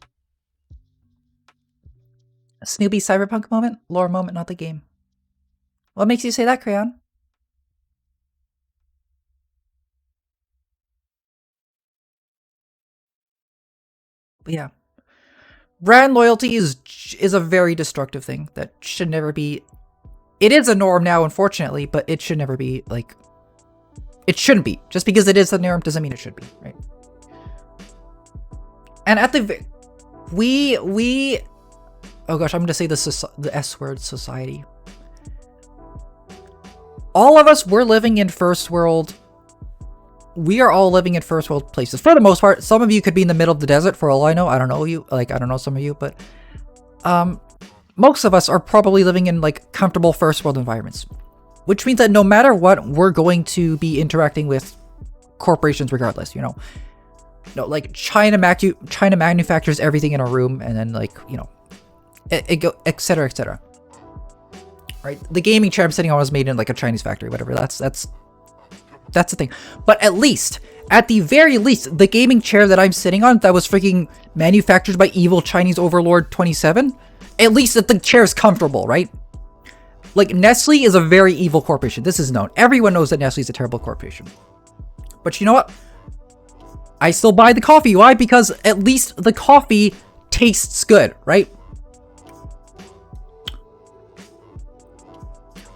A Snoopy cyberpunk moment? Lore moment, not the game. What makes you say that, Crayon? But yeah. Brand loyalty is a very destructive thing that should never be... It is a norm now, unfortunately, but it should never be, like... It shouldn't be. Just because it is a norm doesn't mean it should be, right? And at the... We... Oh gosh, I'm gonna say the S word, society. All of us, we're living in first world... We are all living in first world places. For the most part, some of you could be in the middle of the desert for all I know. I don't know you. Like, I don't know some of you, but... most of us are probably living in, like, comfortable first world environments. Which means that no matter what, we're going to be interacting with corporations regardless, you know? No, like, China manufactures everything in our room, and then, like, you know... etc, etc. Right? The gaming chair I'm sitting on was made in, like, a Chinese factory, whatever. That's the thing. But at the very least, the gaming chair that I'm sitting on that was freaking manufactured by evil Chinese overlord 27, at least that the chair is comfortable, right? Like, Nestle is a very evil corporation. This is known. Everyone knows that Nestle is a terrible corporation. But you know what? I still buy the coffee. Why? Because at least the coffee tastes good, right?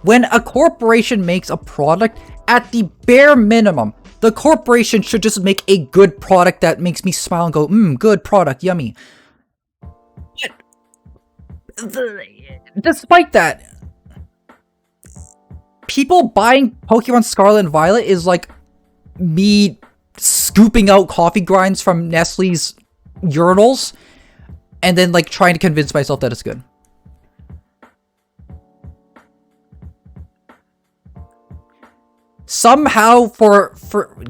When a corporation makes a product, at the bare minimum, the corporation should just make a good product that makes me smile and go, good product, yummy. Despite that, people buying Pokemon Scarlet and Violet is like me scooping out coffee grinds from Nestle's urinals and then like trying to convince myself that it's good. Somehow, for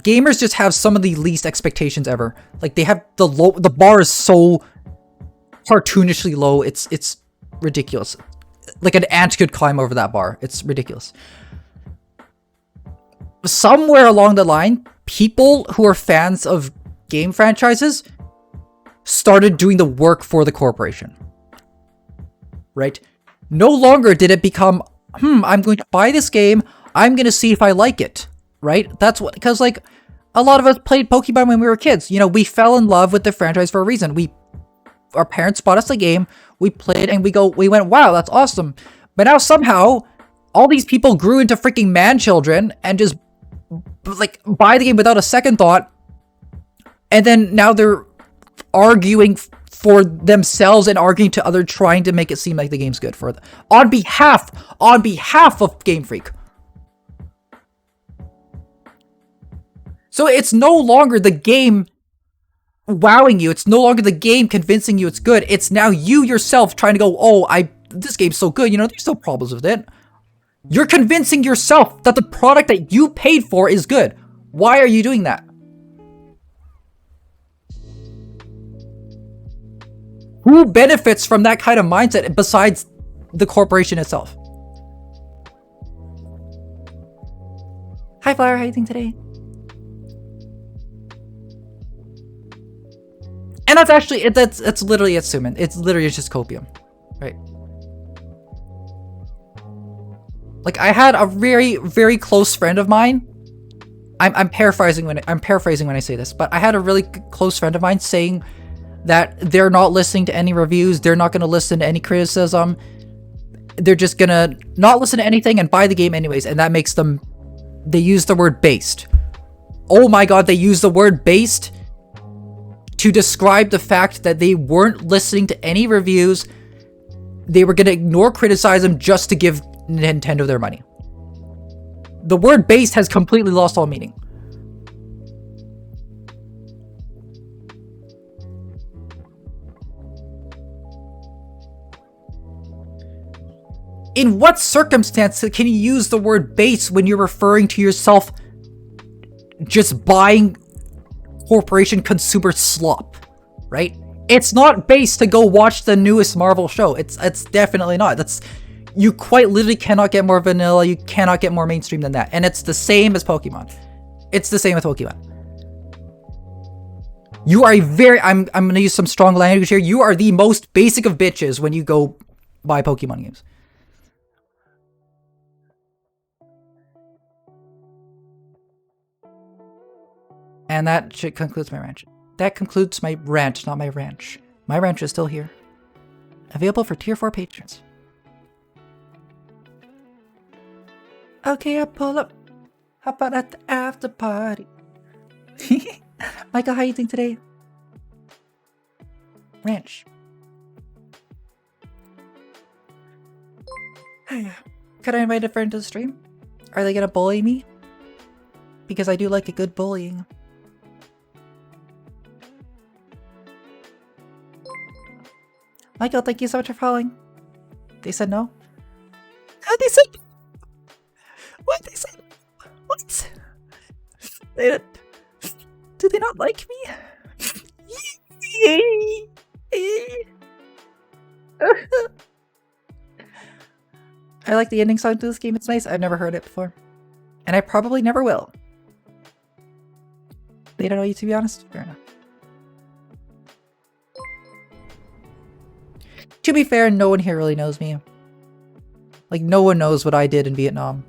gamers just have some of the least expectations ever. Like, they have the bar is so cartoonishly low, it's ridiculous. Like, an ant could climb over that bar. It's ridiculous. Somewhere along the line, people who are fans of game franchises started doing the work for the corporation. Right? No longer did it become, I'm going to buy this game, I'm gonna see if I like it, right? That's what, because like, a lot of us played Pokemon when we were kids. You know, we fell in love with the franchise for a reason. Our parents bought us the game, we played, and we went, wow, that's awesome. But now somehow, all these people grew into freaking man-children and just, like, buy the game without a second thought. And then now they're arguing for themselves and arguing to others, trying to make it seem like the game's good for them. On behalf of Game Freak. So it's no longer the game wowing you. It's no longer the game convincing you it's good. It's now you yourself trying to go, this game's so good. You know, there's no problems with it. You're convincing yourself that the product that you paid for is good. Why are you doing that? Who benefits from that kind of mindset besides the corporation itself? Hi, Flower. How are you doing today? And that's actually, that's literally it's Suman. It's literally just copium, right? Like, I had a very, very close friend of mine. I'm paraphrasing when I say this, but I had a really close friend of mine saying that they're not listening to any reviews. They're not going to listen to any criticism. They're just going to not listen to anything and buy the game anyways. And that makes them, they use the word based. Oh my God, they use the word based to describe the fact that they weren't listening to any reviews. They were going to ignore criticism just to give Nintendo their money. The word based has completely lost all meaning. In what circumstance can you use the word base when you're referring to yourself just buying corporation consumer slop, right? It's not based to go watch the newest Marvel show. It's definitely not. You quite literally cannot get more vanilla. You cannot get more mainstream than that. And it's the same as Pokemon. It's the same with Pokemon. You are I'm gonna use some strong language here. You are the most basic of bitches when you go buy Pokemon games. And that concludes my rant. That concludes my rant, not my ranch. My ranch is still here. Available for tier 4 patrons. Okay, I pull up. How about at the after party? Michael, how you doing today? Ranch. Could I invite a friend to the stream? Are they gonna bully me? Because I do like a good bullying. Michael, thank you so much for following. They said no? Oh, they said... What? They said... What? They... Do they not like me? I like the ending song to this game. It's nice. I've never heard it before. And I probably never will. They don't know you, to be honest? Fair enough. To be fair, no one here really knows me. Like, no one knows what I did in Vietnam.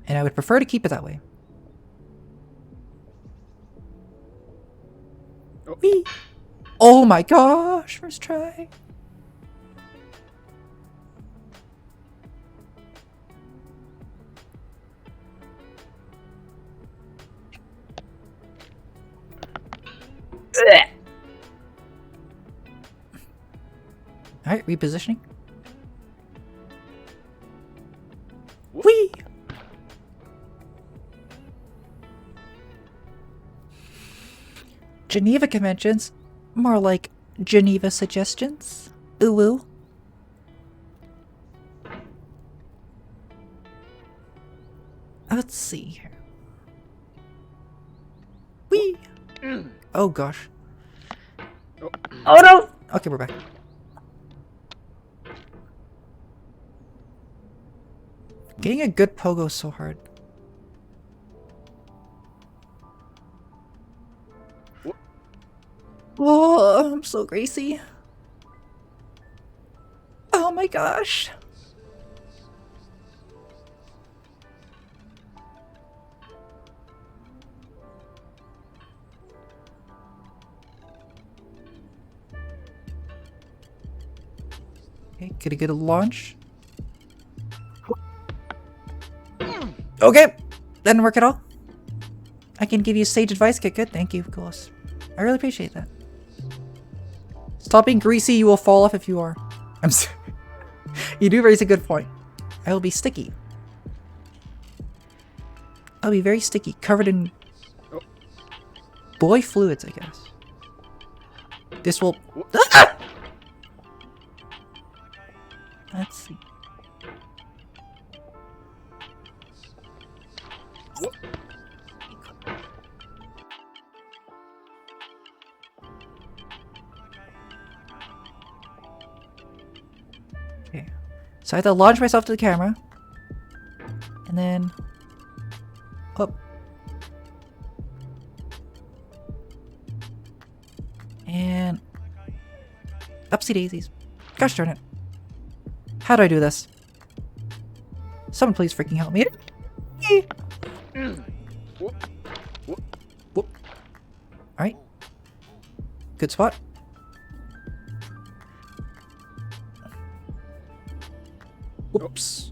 And I would prefer to keep it that way. Whee! Oh my gosh, first try. Alright, repositioning. Whee! Geneva conventions? More like Geneva suggestions? Ooh ooh. Let's see here. Whee! Oh gosh. Oh no! Okay, we're back. Getting a good pogo is so hard. Whoa, I'm so Gracie. Oh my gosh. Okay, gonna get a launch. Okay, didn't work at all. I can give you sage advice. Get good. Thank you, Quills. I really appreciate that. Stop being greasy. You will fall off if you are. I'm sorry. You do raise a good point. I will be sticky. I'll be very sticky, covered in boy fluids, I guess. This will. Ah! Let's see. Okay, so I have to launch myself to the camera, and then up, and upsy daisies. Gosh darn it! How do I do this? Someone please freaking help me! Whoop. Alright. Good spot. Whoops.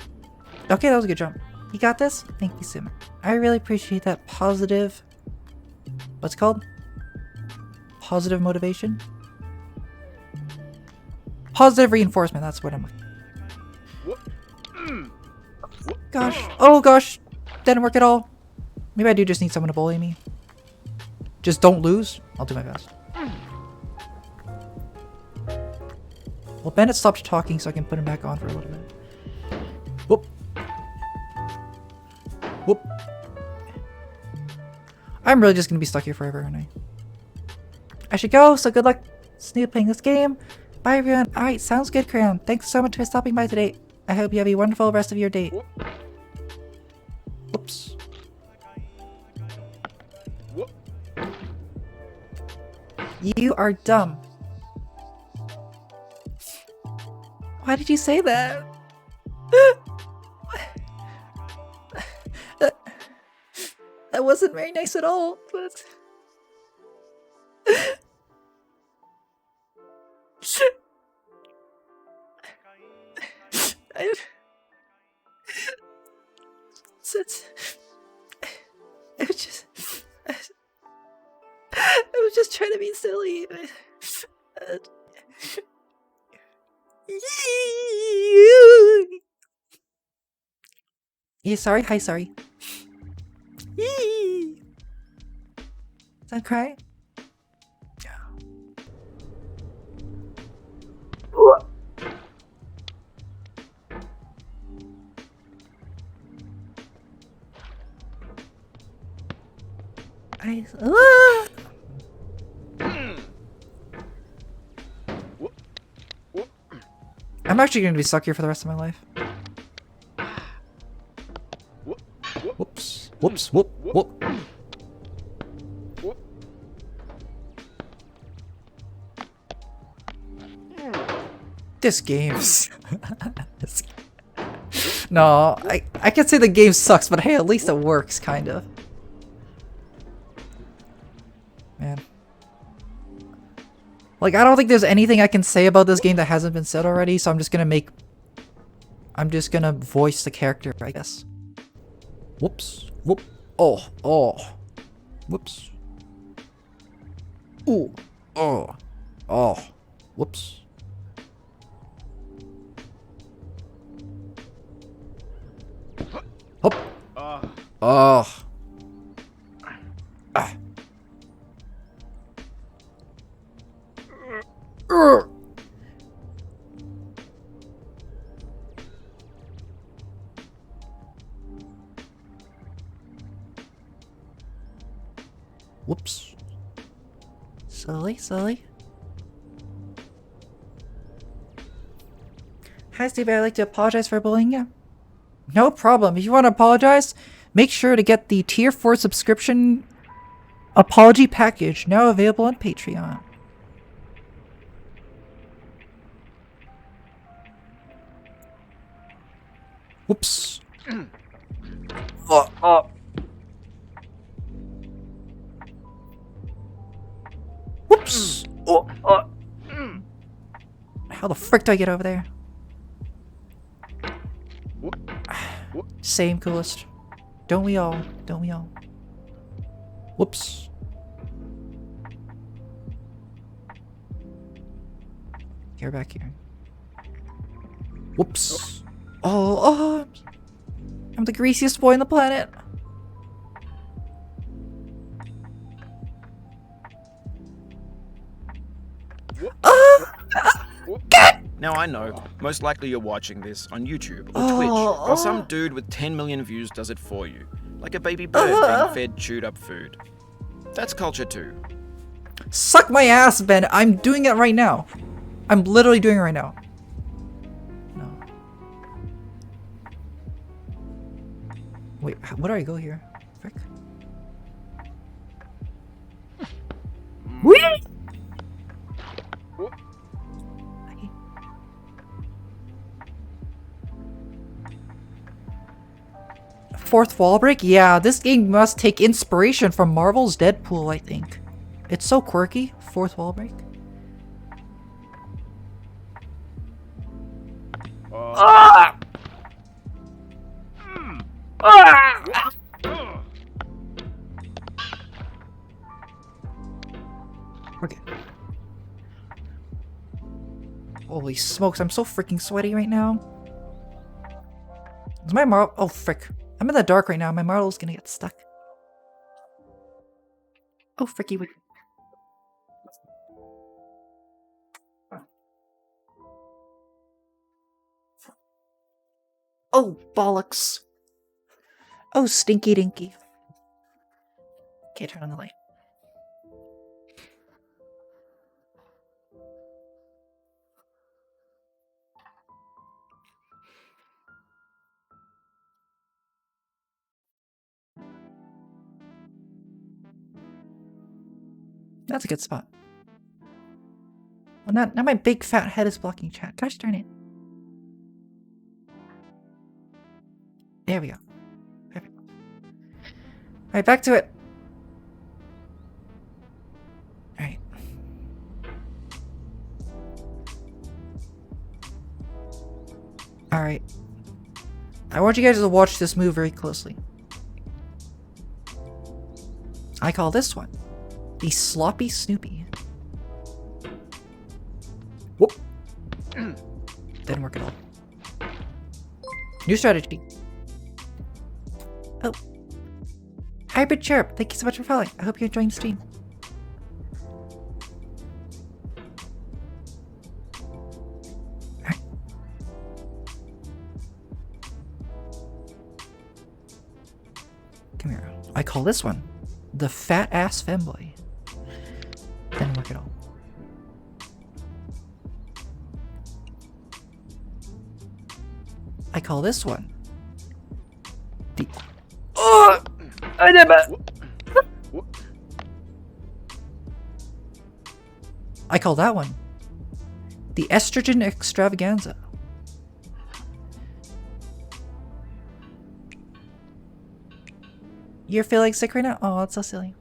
Okay, that was a good jump. You got this? Thank you, Sim. I really appreciate that positive... What's it called? Positive motivation? Positive reinforcement, that's what I'm... Gosh. Oh gosh. Didn't work at all. Maybe I do just need someone to bully me. Just don't lose. I'll do my best. Well, Bennett stopped talking so I can put him back on for a little bit. Whoop. Whoop. I'm really just gonna be stuck here forever, aren't I? I should go, so good luck Snoop playing this game. Bye everyone. Alright, sounds good, Crayon. Thanks so much for stopping by today. I hope you have a wonderful rest of your day. Whoops. You are dumb. Why did you say that? That wasn't very nice at all, but... I was just trying to be silly. Yeah, sorry? Hi, sorry. Is that crying? I'm actually going to be stuck here for the rest of my life. Whoops. Whoops. Whoop. Whoop. This game's... No, I can say the game sucks, but hey, at least it works, kind of. Man. Like, I don't think there's anything I can say about this game that hasn't been said already, so I'm just gonna voice the character, I guess. Whoops. Whoop. Oh. Oh. Whoops. Ooh. Oh. Oh. Whoops. Hop. Oh. Ah. Whoops. Silly. Hi, Steve. I'd like to apologize for bullying you. No problem. If you want to apologize, make sure to get the Tier 4 subscription apology package, now available on Patreon. Whoops. Whoops. How the frick do I get over there? Same, coolest. Don't we all? Don't we all? Whoops. You're back here. Whoops. Oh, I'm the greasiest boy on the planet. Now I know, most likely you're watching this on YouTube or Twitch, while some dude with 10 million views does it for you, like a baby bird being fed chewed up food. That's culture too. Suck my ass, Ben. I'm doing it right now. I'm literally doing it right now. No. Wait, where do I go here? Frick. Whee! Fourth wall break? Yeah, this game must take inspiration from Marvel's Deadpool, I think. It's so quirky. Fourth wall break. Okay. Holy smokes, I'm so freaking sweaty right now. Is my marble? Oh, frick. I'm in the dark right now. My martle's gonna get stuck. Oh, fricky. Wait. Oh, bollocks. Oh, stinky dinky. Okay, turn on the light. That's a good spot. Well, now my big fat head is blocking chat. Gosh darn it. There we go. Perfect. Alright, back to it. Alright. Alright. I want you guys to watch this move very closely. I call this one the sloppy Snoopy. Whoop. Didn't work at all. New strategy. Oh. Hybrid Chirp, thank you so much for following. I hope you're enjoying the stream. Alright. Come here. I call this one the fat ass femboy. Didn't work at all. I call this one the I never. I call that one the estrogen extravaganza. You're feeling sick right now? Oh, that's so silly.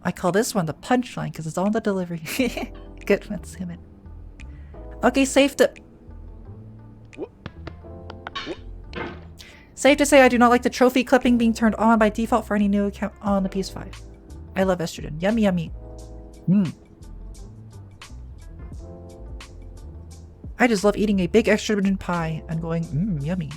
I call this one the punchline because it's on the delivery. Good, let's him it. Okay, safe to say I do not like the trophy clipping being turned on by default for any new account on the PS5. I love estrogen. Yummy, yummy. I just love eating a big estrogen pie and going, yummy.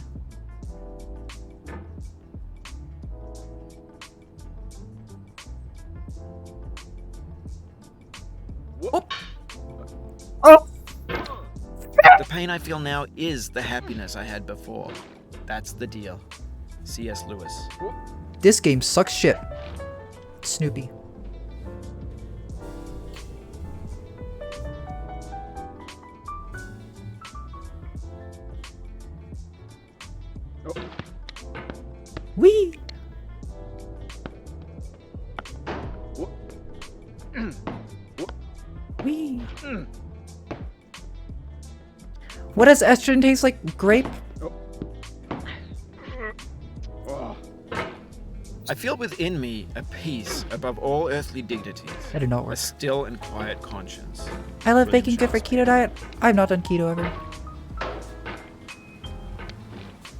Oh! The pain I feel now is the happiness I had before. That's the deal. C.S. Lewis. This game sucks shit. Snoopy. Wee! Wee! What does estrogen taste like? Grape? I feel within me a peace above all earthly dignities. That did not A work. still and quiet conscience. I love William baking good for keto diet. I've not done keto ever.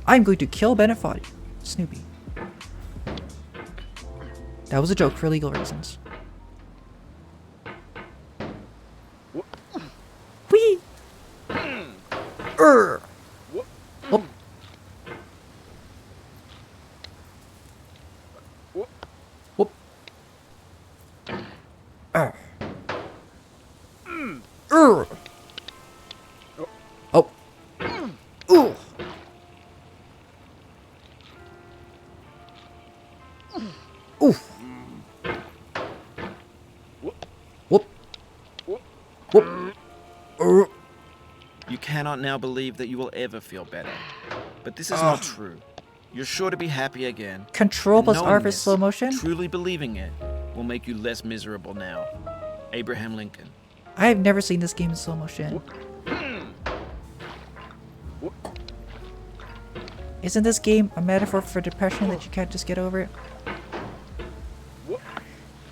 I'm going to kill Bennett Foddy. Snoopy. That was a joke for legal reasons. Whee! Whoop. Whoop. Oh. Ooh. Ooh. Whoop. Whoop. You cannot now believe that you will ever feel better. But this is not true. You're sure to be happy again. Control And plus knowing R for this, slow motion? Truly believing it will make you less miserable now. Abraham Lincoln. I have never seen this game in slow motion. Isn't this game a metaphor for depression that you can't just get over it?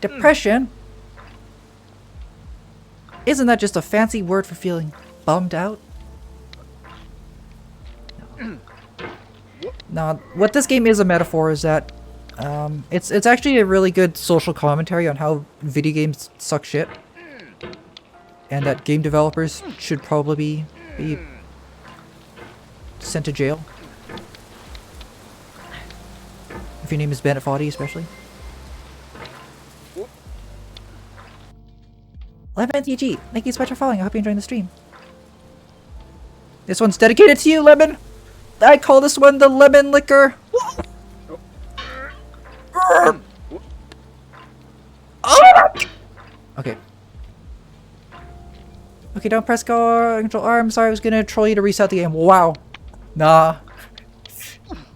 Depression? Isn't that just a fancy word for feeling bummed out? No, what this game is a metaphor is that it's actually a really good social commentary on how video games suck shit. And that game developers should probably be sent to jail. If your name is Bennett Foddy, especially. Lemon TG, thank you so much for following. I hope you're enjoying the stream. This one's dedicated to you, Lemon. I call this one the lemon liquor. Okay. Okay, don't press control R. I'm sorry, I was gonna troll you to reset the game. Wow. Nah.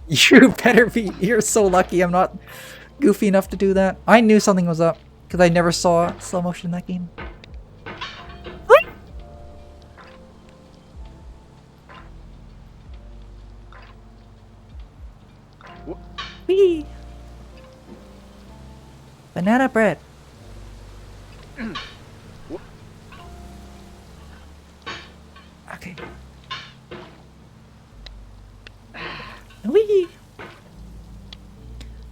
You better be. You're so lucky I'm not goofy enough to do that. I knew something was up because I never saw slow motion in that game. Whee! Banana bread. Okay. Whee!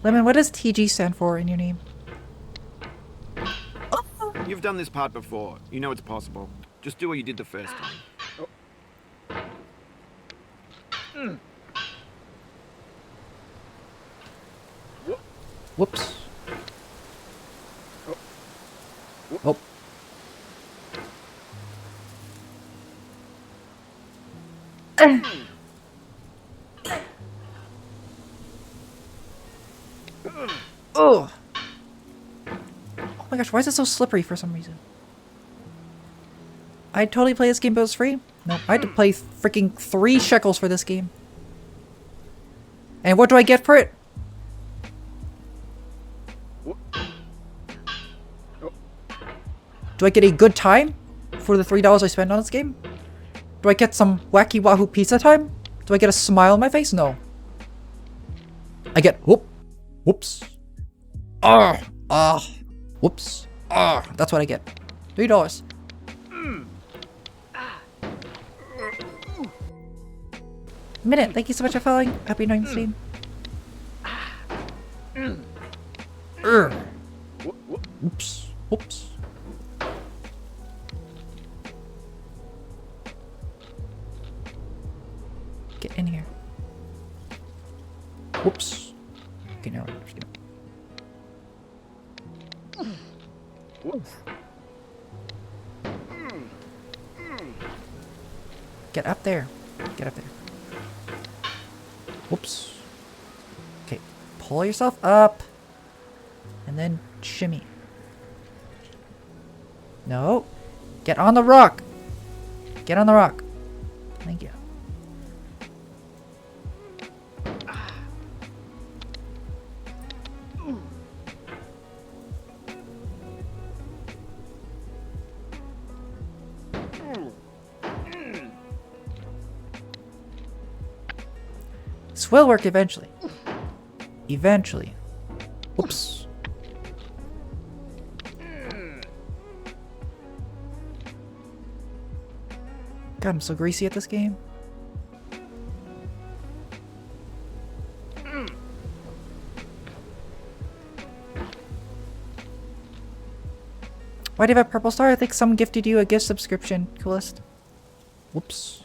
Lemon, what does TG stand for in your name? You've done this part before. You know it's possible. Just do what you did the first time. Whoops. Oh. Oh. Oh my gosh, why is it so slippery for some reason? I'd totally play this game if it was free. No, I had to pay freaking 3 shekels for this game. And what do I get for it? Do I get a good time for the $3 I spent on this game? Do I get some wacky wahoo pizza time? Do I get a smile on my face? No. I get whoops. Whoops. That's what I get. $3. Minute, thank you so much for following. Hope you're enjoying the stream. Whoops. Whoops. Get in here. Whoops. Okay, now we're just get up there. Get up there. Whoops. Okay, pull yourself up. And then shimmy. No. Get on the rock. Get on the rock. Thank you. This will work eventually. Eventually. Oops. God, I'm so greasy at this game. Why do you have a purple star? I think someone gifted you a gift subscription. Coolest. Whoops.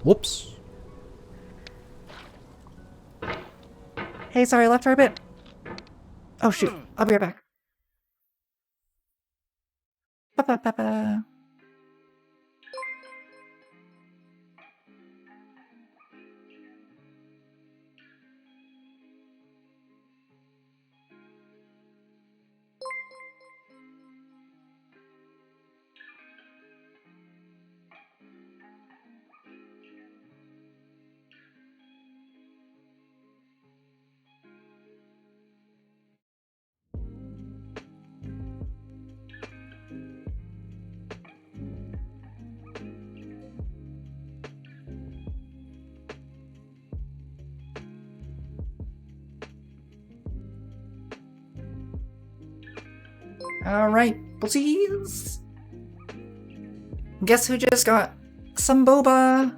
Whoops. Hey, sorry, I left for a bit. Oh shoot, I'll be right back. Ba-ba-ba-ba. Alright, please. Guess who just got some boba?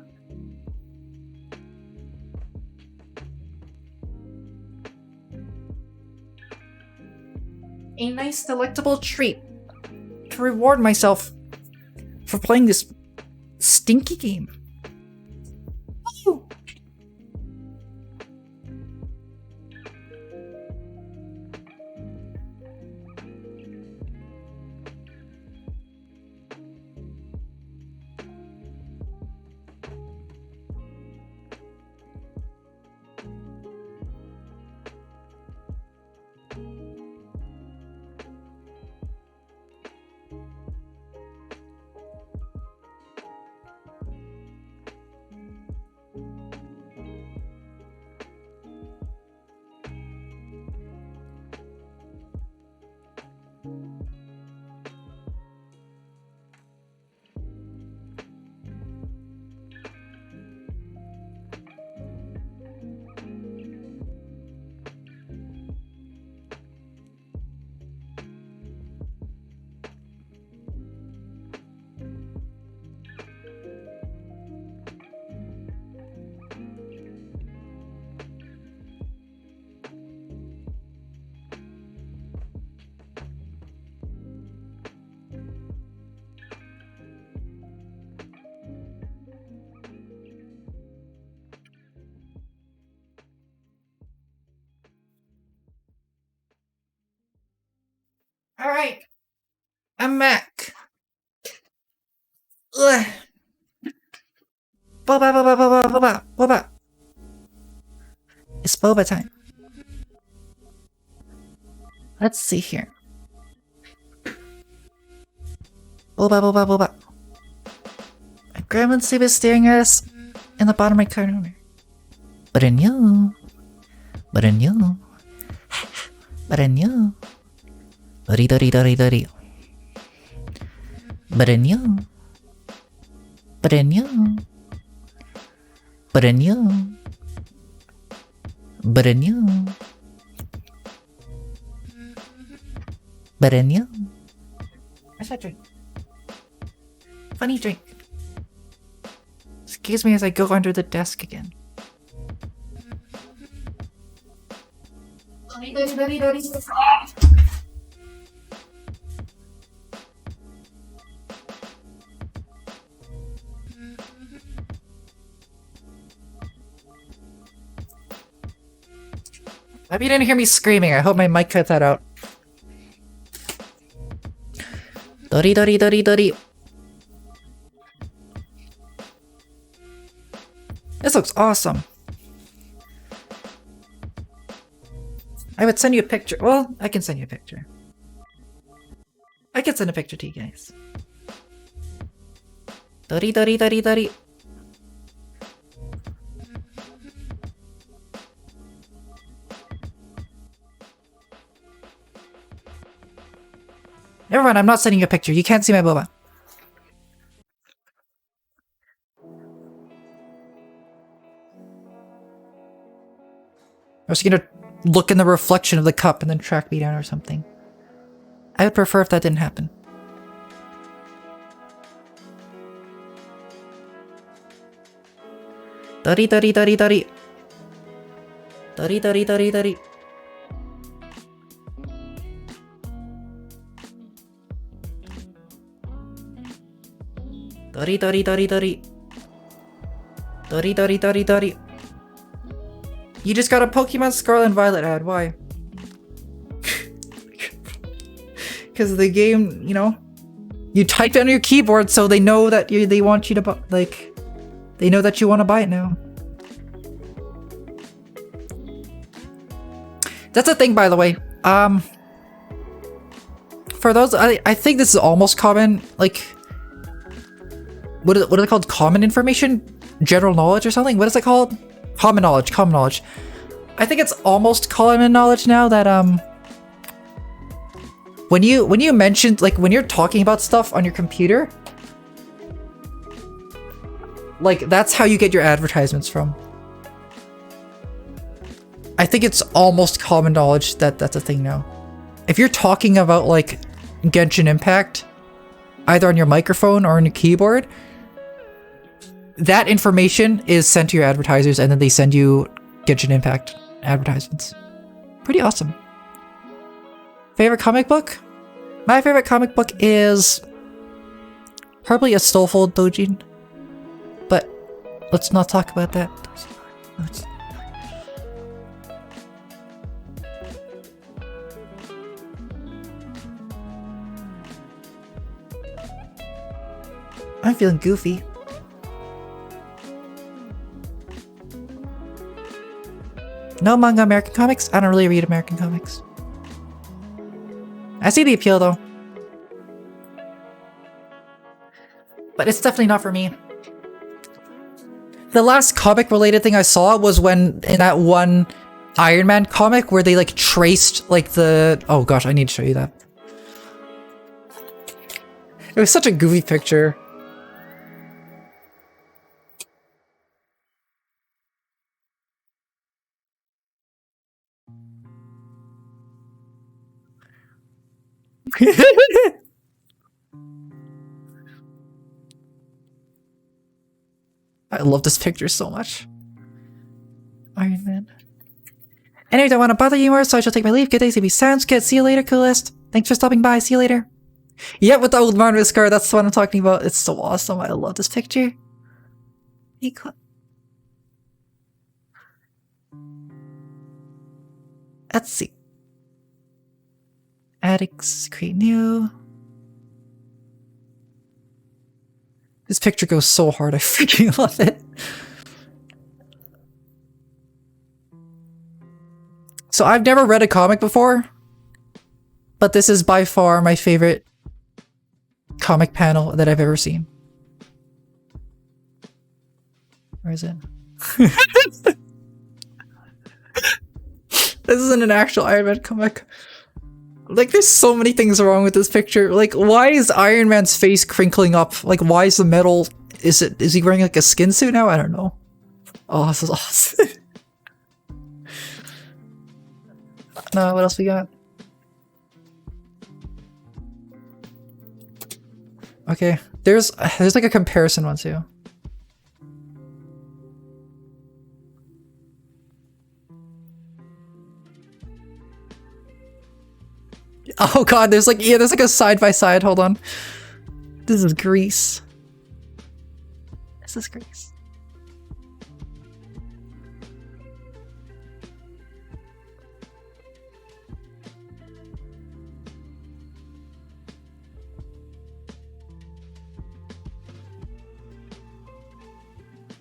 A nice delectable treat to reward myself for playing this stinky game. Woo! Alright. I'm back. Ugh. Boba, boba, boba, boba, boba. It's boba time. Let's see here. Boba, boba, boba. My grandma and Snoopy is staring at us in the bottom right corner. But I knew. But I knew. But I knew. Dori dori dori dori. But I knew. But I knew. But I knew. But I knew. But I knew. What's that drink? Funny drink. Excuse me as I go under the desk again. I hope you didn't hear me screaming. I hope my mic cut that out. Dori dori dori dori. This looks awesome. I would send you a picture. Well, I can send you a picture. I can send a picture to you guys. Dori dori dori dori. Never mind, I'm not sending you a picture. You can't see my boba. I was gonna look in the reflection of the cup and then track me down or something. I would prefer if that didn't happen. Dari dari dari dari. Dari dari dari dari. Dari dari dari dari. Dari dari dari dari. You just got a Pokemon Scarlet and Violet ad. Why? Because the game, you know, you typed it on your keyboard, so they know that they want you to buy. Like, they know that you want to buy it now. That's a thing, by the way. For those, I think this is almost common. Like, what are they called? Common information, general knowledge, or something. What is it called? Common knowledge, common knowledge. I think it's almost common knowledge now that when you mentioned, like, when you're talking about stuff on your computer, like, that's how you get your advertisements from. I think it's almost common knowledge that that's a thing now. If you're talking about, like, Genshin Impact, either on your microphone or on your keyboard, that information is sent to your advertisers, and then they send you Genshin Impact advertisements. Pretty awesome. Favorite comic book? My favorite comic book is probably a Stolfold Dojin, but let's not talk about that. I'm feeling goofy. No manga American comics? I don't really read American comics. I see the appeal though. But it's definitely not for me. The last comic related thing I saw was when in that one Iron Man comic where they like traced like the... Oh gosh, I need to show you that. It was such a goofy picture. I love this picture so much. Iron Man. Anyway, don't want to bother you more, so I shall take my leave. Good day, CB. Sounds good. See you later, coolest. Thanks for stopping by. See you later. Yep, with the old Marvel scar, that's what I'm talking about. It's so awesome. I love this picture. Let's see. Addicts, create new. This picture goes so hard, I freaking love it. So I've never read a comic before, but this is by far my favorite comic panel that I've ever seen. Where is it? This isn't an actual Iron Man comic. Like, there's so many things wrong with this picture. Like, why is Iron Man's face crinkling up? Like, why is the metal... Is he wearing, like, a skin suit now? I don't know. Oh, this is awesome. No, what else we got? Okay, there's like a comparison one too. Oh god, there's like a side by side. Hold on. This is Greece. This is Greece.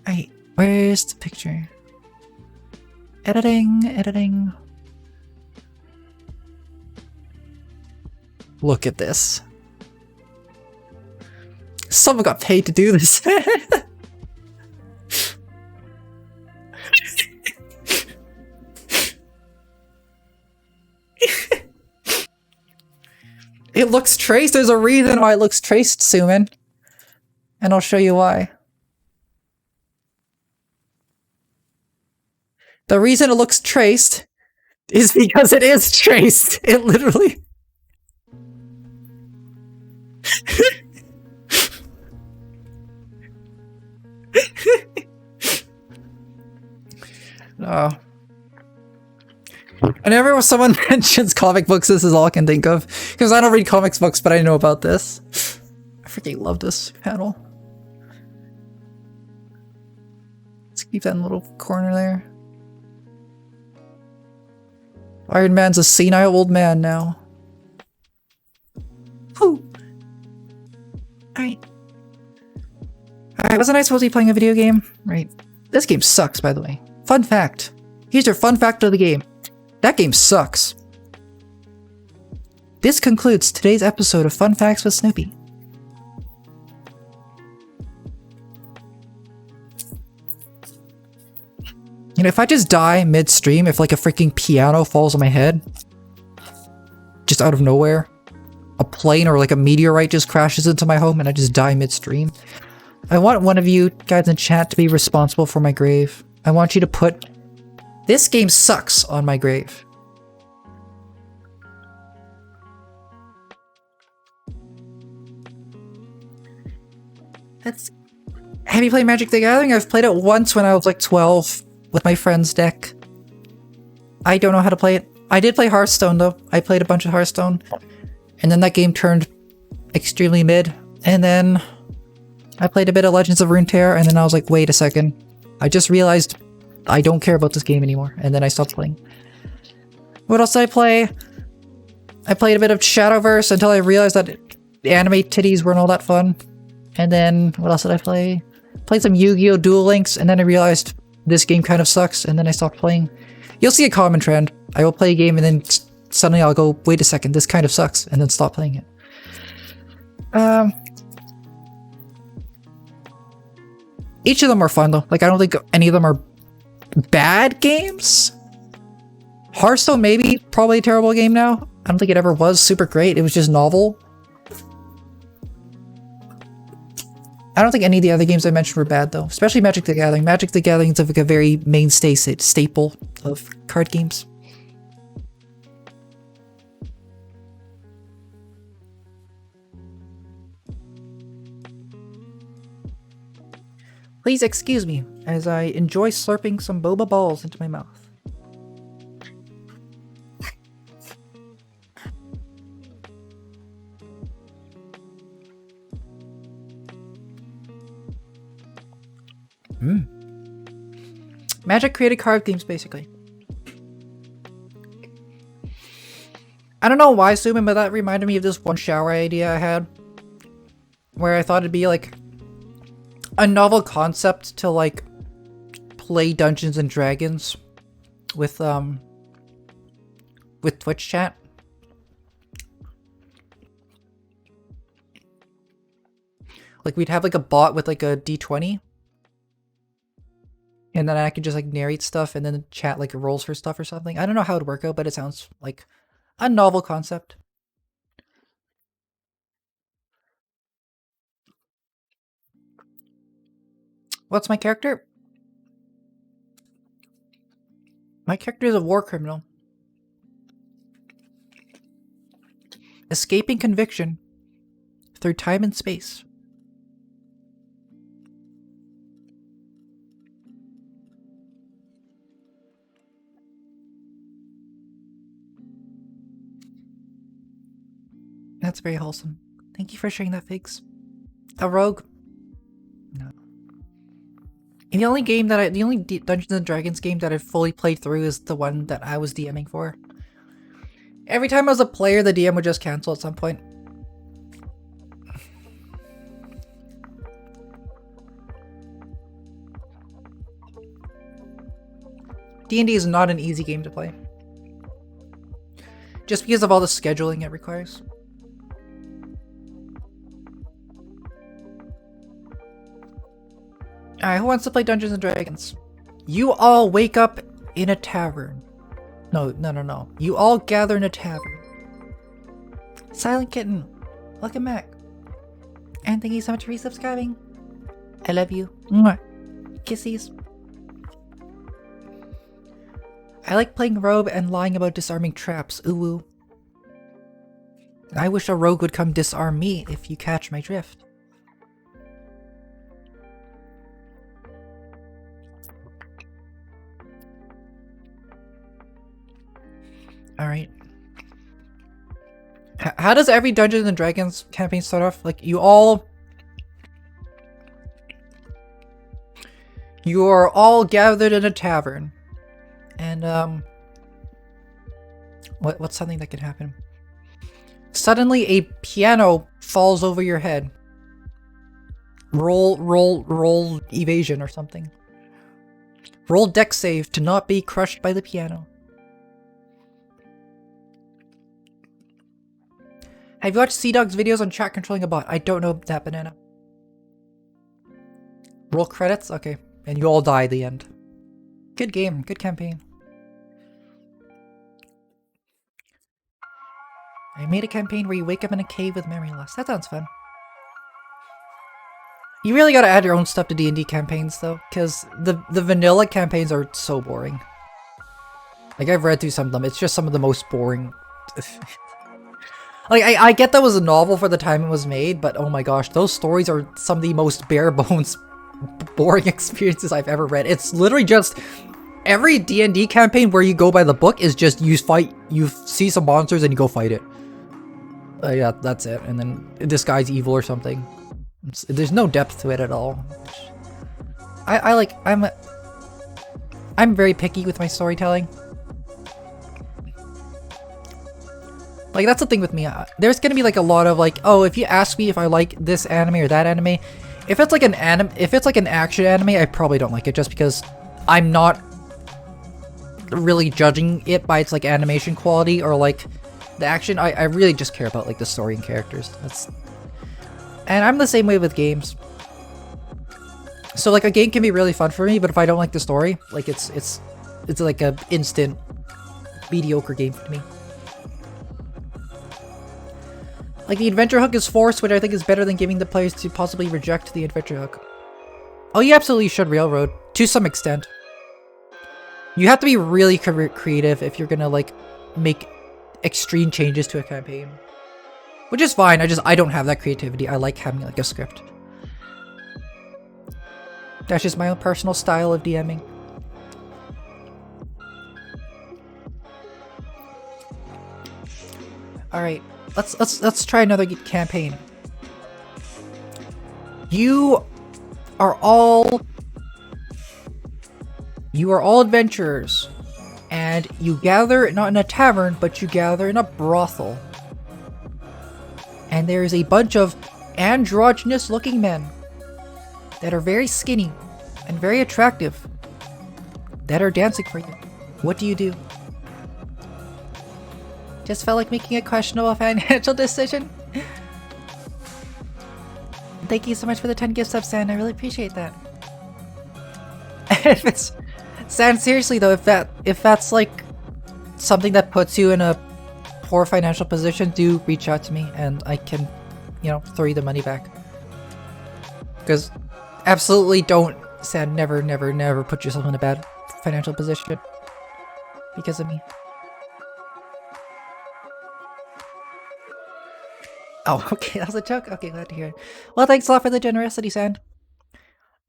Right, where's the picture? Editing. Look at this. Someone got paid to do this. It looks traced. There's a reason why it looks traced, Suman. And I'll show you why. The reason it looks traced is because it is traced. It literally... No. Whenever someone mentions comic books, this is all I can think of. Because I don't read comics books, but I know about this. I freaking love this panel. Let's keep that in the little corner there. Iron Man's a senile old man now. Whew. Alright. Alright, wasn't I supposed to be playing a video game? Right. This game sucks, by the way. Fun fact. Here's your fun fact of the game. That game sucks. This concludes today's episode of Fun Facts with Snoopy. You know, if I just die mid-stream, if like a freaking piano falls on my head, just out of nowhere, a plane or like a meteorite just crashes into my home and I just die mid-stream, I want one of you guys in chat to be responsible for my grave. I want you to put, "This game sucks" on my grave. Have you played Magic the Gathering? I've played it once when I was like 12 with my friend's deck. I don't know how to play it. I did play Hearthstone though. I played a bunch of Hearthstone. And then that game turned extremely mid. And then I played a bit of Legends of Runeterra, and then I was like, wait a second. I just realized I don't care about this game anymore. And then I stopped playing. What else did I play? I played a bit of Shadowverse until I realized that anime titties weren't all that fun. And then, what else did I play? Played some Yu-Gi-Oh! Duel Links, and then I realized this game kind of sucks, and then I stopped playing. You'll see a common trend. I will play a game, and then suddenly I'll go, wait a second, this kind of sucks, and then stop playing it. Each of them are fun, though. Like, I don't think any of them are bad games. Hearthstone, maybe, probably a terrible game now. I don't think it ever was super great. It was just novel. I don't think any of the other games I mentioned were bad, though. Especially Magic the Gathering. Magic the Gathering is like a very mainstay staple of card games. Please excuse me as I enjoy slurping some boba balls into my mouth. Magic created card games, basically. I don't know why, Suman, but that reminded me of this one shower idea I had. Where I thought it'd be like a novel concept to like play Dungeons and Dragons with Twitch chat. Like we'd have like a bot with like a D20. And then I could just like narrate stuff and then the chat like rolls for stuff or something. I don't know how it'd work out, but it sounds like a novel concept. What's my character? My character is a war criminal. Escaping conviction through time and space. That's very wholesome. Thank you for sharing that, Figs. A rogue? No. And the only game that the only Dungeons and Dragons game that I've fully played through is the one that I was DMing for. Every time I was a player, the DM would just cancel at some point. D&D is not an easy game to play. Just because of all the scheduling it requires. Alright, who wants to play Dungeons and Dragons? You all wake up in a tavern. No. You all gather in a tavern. Silent Kitten, welcome back. And thank you so much for resubscribing. I love you. Mwah. Kissies. I like playing rogue and lying about disarming traps. Ooh woo. I wish a rogue would come disarm me, if you catch my drift. Alright. How does every Dungeons and Dragons campaign start off? Like, you are all gathered in a tavern. And, what's something that could happen? Suddenly a piano falls over your head. Roll evasion or something. Roll dex save to not be crushed by the piano. Have you watched Sea-Dog's videos on chat controlling a bot? I don't know that, Banana. Roll credits? Okay. And you all die at the end. Good game. Good campaign. I made a campaign where you wake up in a cave with memory loss. That sounds fun. You really gotta add your own stuff to D&D campaigns, though, because the vanilla campaigns are so boring. Like, I've read through some of them. It's just some of the most boring... Like, I get that was a novel for the time it was made, but oh my gosh, those stories are some of the most bare-bones boring experiences I've ever read. It's literally just... Every D&D campaign where you go by the book is just you see some monsters and you go fight it. Yeah, that's it. And then this guy's evil or something. There's no depth to it at all. I'm very picky with my storytelling. Like, that's the thing with me. There's gonna be like a lot of like, oh, if you ask me if I like this anime or that anime, if it's like an action anime, I probably don't like it just because I'm not really judging it by its like animation quality or like the action. I really just care about like the story and characters. And I'm the same way with games. So like a game can be really fun for me, but if I don't like the story, like it's like a instant mediocre game for me. Like, the adventure hook is forced, which I think is better than giving the players to possibly reject the adventure hook. Oh, you absolutely should railroad, to some extent. You have to be really creative if you're gonna, like, make extreme changes to a campaign. Which is fine, I don't have that creativity. I like having, like, a script. That's just my own personal style of DMing. Alright. Let's try another campaign. You are all adventurers, And you gather, not in a tavern, but you gather in a brothel. And there is a bunch of androgynous looking men that are very skinny and very attractive that are dancing for you. What do you do? Just felt like making a questionable financial decision. Thank you so much for the 10 gift subs, San. I really appreciate that. If it's San, seriously though, if that's like something that puts you in a poor financial position, do reach out to me and I can, you know, throw you the money back. Because absolutely don't, San, never, never, never put yourself in a bad financial position because of me. Oh, okay, that was a joke? Okay, glad to hear it. Well, thanks a lot for the generosity, Sand.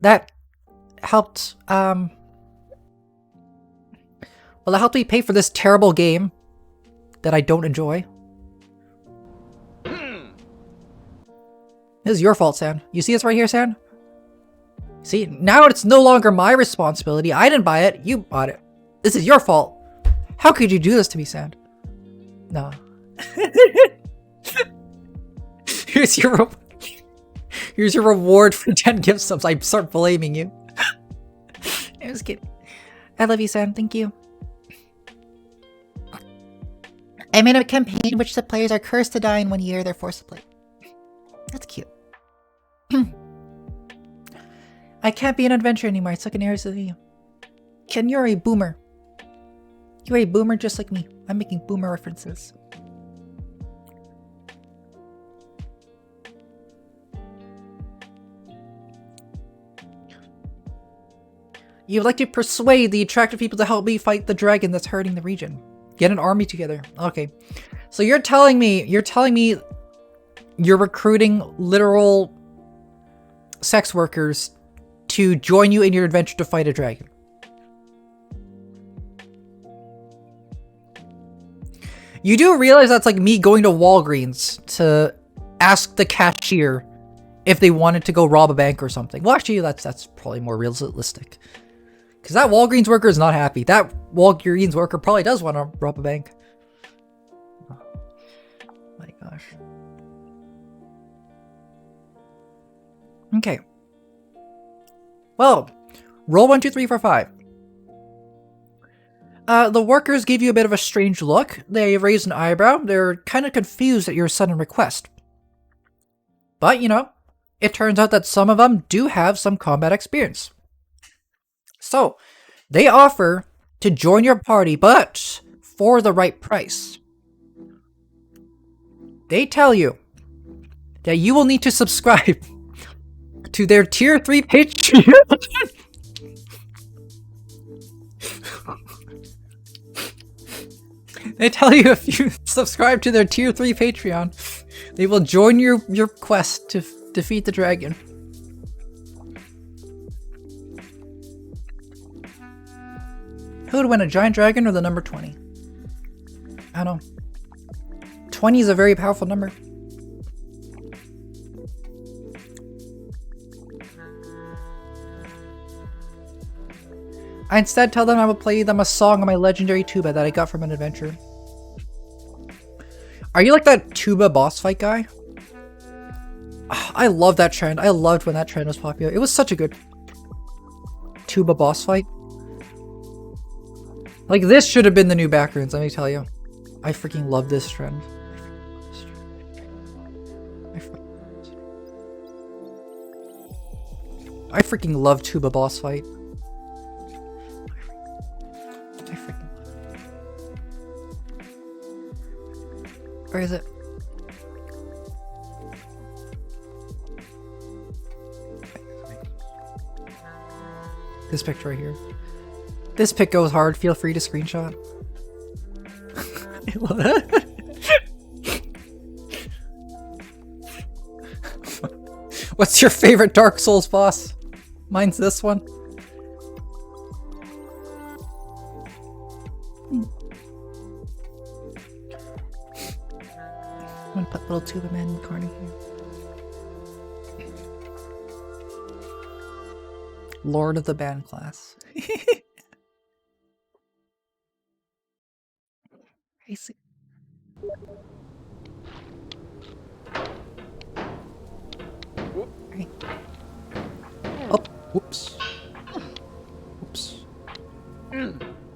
That helped, well, that helped me pay for this terrible game that I don't enjoy. This is your fault, Sand. You see this right here, Sand? See, now it's no longer my responsibility. I didn't buy it, you bought it. This is your fault. How could you do this to me, Sand? No. Here's your reward for 10 gift subs. I start blaming you. I was kidding. I love you, Sam. Thank you. I made a campaign in which the players are cursed to die in 1 year. They're forced to play. That's cute. I can't be an adventurer anymore. I took an heiress of you. Ken, you're a boomer. You're a boomer just like me. I'm making boomer references. You would like to persuade the attractive people to help me fight the dragon that's hurting the region. Get an army together. Okay. So you're telling me you're recruiting literal sex workers to join you in your adventure to fight a dragon. You do realize that's like me going to Walgreens to ask the cashier if they wanted to go rob a bank or something. Well, actually, that's probably more realistic. Because that Walgreens worker is not happy. That Walgreens worker probably does want to rob a bank. Oh my gosh. Okay. Well, roll 1, 2, 3, 4, 5. The workers give you a bit of a strange look. They raise an eyebrow. They're kind of confused at your sudden request. But, you know, it turns out that some of them do have some combat experience. So, they offer to join your party, but for the right price. They tell you that you will need to subscribe to their tier 3 Patreon. They tell you if you subscribe to their tier 3 Patreon, they will join your quest to defeat the dragon. Who would win, a giant dragon or the number 20? I don't know. 20 is a very powerful number. I instead tell them I will play them a song on my legendary tuba that I got from an adventure. Are you like that tuba boss fight guy? I love that trend. I loved when that trend was popular. It was such a good tuba boss fight. Like, this should have been the new backgrounds, let me tell you. I freaking love this trend. I freaking love tuba boss fight. I freaking love it. Where is it? This picture right here. This pic goes hard. Feel free to screenshot. What's your favorite Dark Souls boss? Mine's this one. I'm gonna put little tuba man in the corner here. Lord of the Band class. I see. Right. Oh, whoops. Whoops.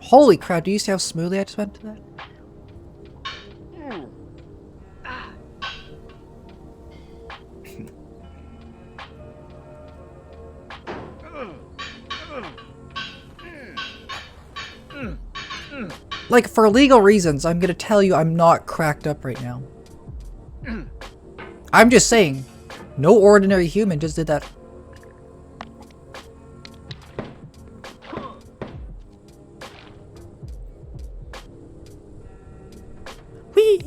Holy crap, do you see how smoothly I just went to that? Like, for legal reasons, I'm gonna tell you I'm not cracked up right now. I'm just saying, no ordinary human just did that. Whee!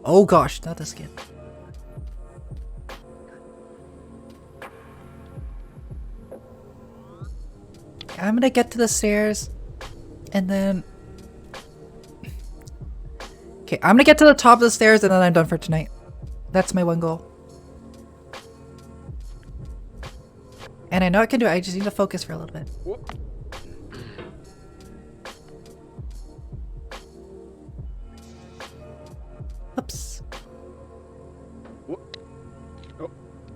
Oh gosh, not this again. I'm gonna get to the stairs, and then... Okay, I'm gonna get to the top of the stairs, and then I'm done for tonight. That's my one goal. And I know I can do it, I just need to focus for a little bit. Oops.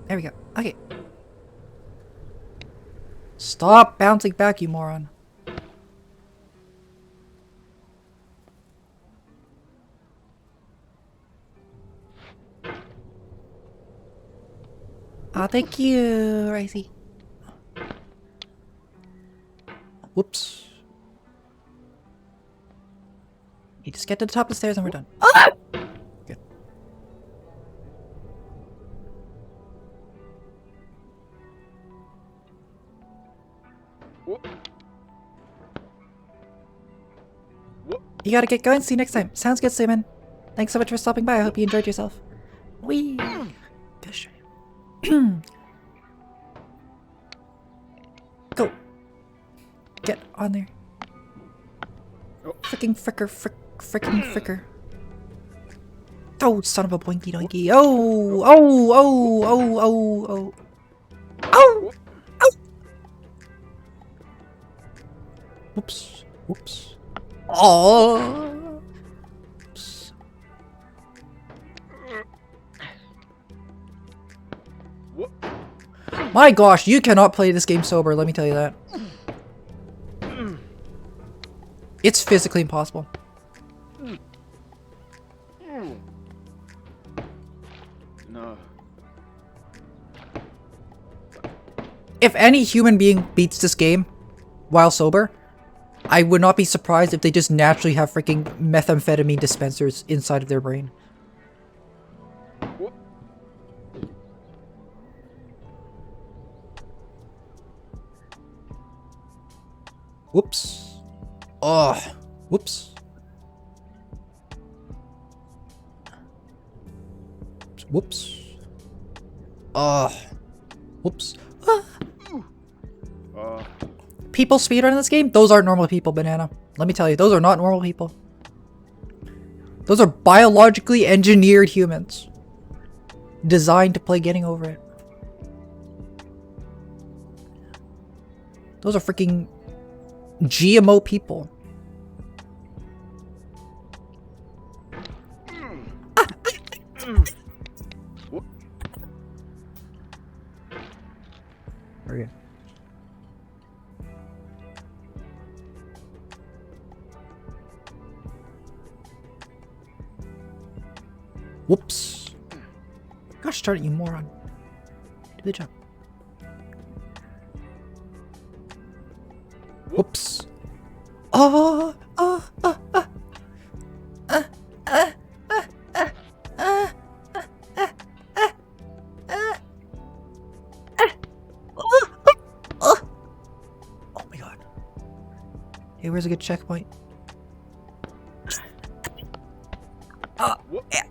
There we go. Okay. Stop bouncing back, you moron. Oh, thank you, Ricey. Whoops. You just get to the top of the stairs and we're done. Ah! Good. You gotta get going. See you next time. Sounds good, Simon. Thanks so much for stopping by. I hope you enjoyed yourself. Whee! Gosh. Go. Get on there. Fricking fricker, fricking fricker. Oh, son of a boinky doinky. Oh, oh, oh, oh, oh, oh. Oh! Oh! Whoops. Whoops. Oh! Oops. My gosh, you cannot play this game sober, let me tell you that. It's physically impossible. No. If any human being beats this game while sober, I would not be surprised if they just naturally have freaking methamphetamine dispensers inside of their brain. Whoops. Oh, whoops. Whoops. Whoops. Ah. People speedrun this game? Those aren't normal people, Banana. Let me tell you, those are not normal people. Those are biologically engineered humans. Designed to play Getting Over It. Those are freaking GMO people. Okay. Whoops. Gosh darn it, you moron. Do the jump. Whoops. Oh, oh, oh, oh. Oh my god. Hey, where's a good checkpoint? Yeah.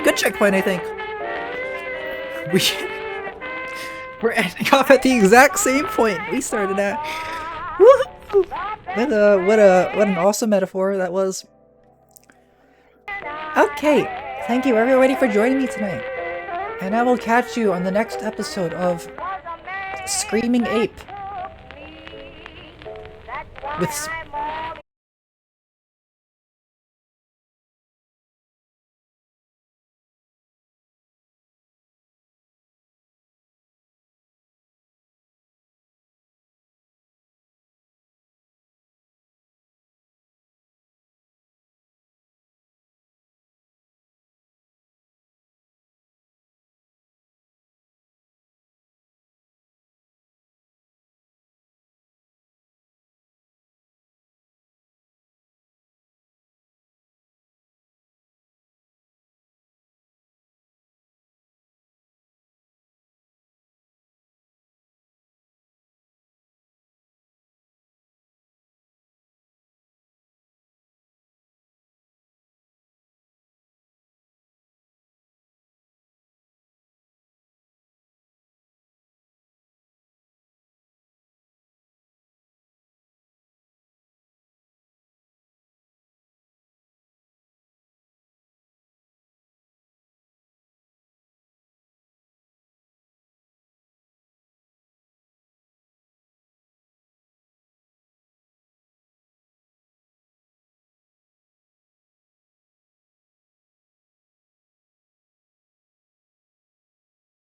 Good checkpoint, I think. We're ending off at the exact same point we started at. Woohoo! What an awesome metaphor that was. Okay, thank you everybody for joining me tonight. And I will catch you on the next episode of Screaming Ape with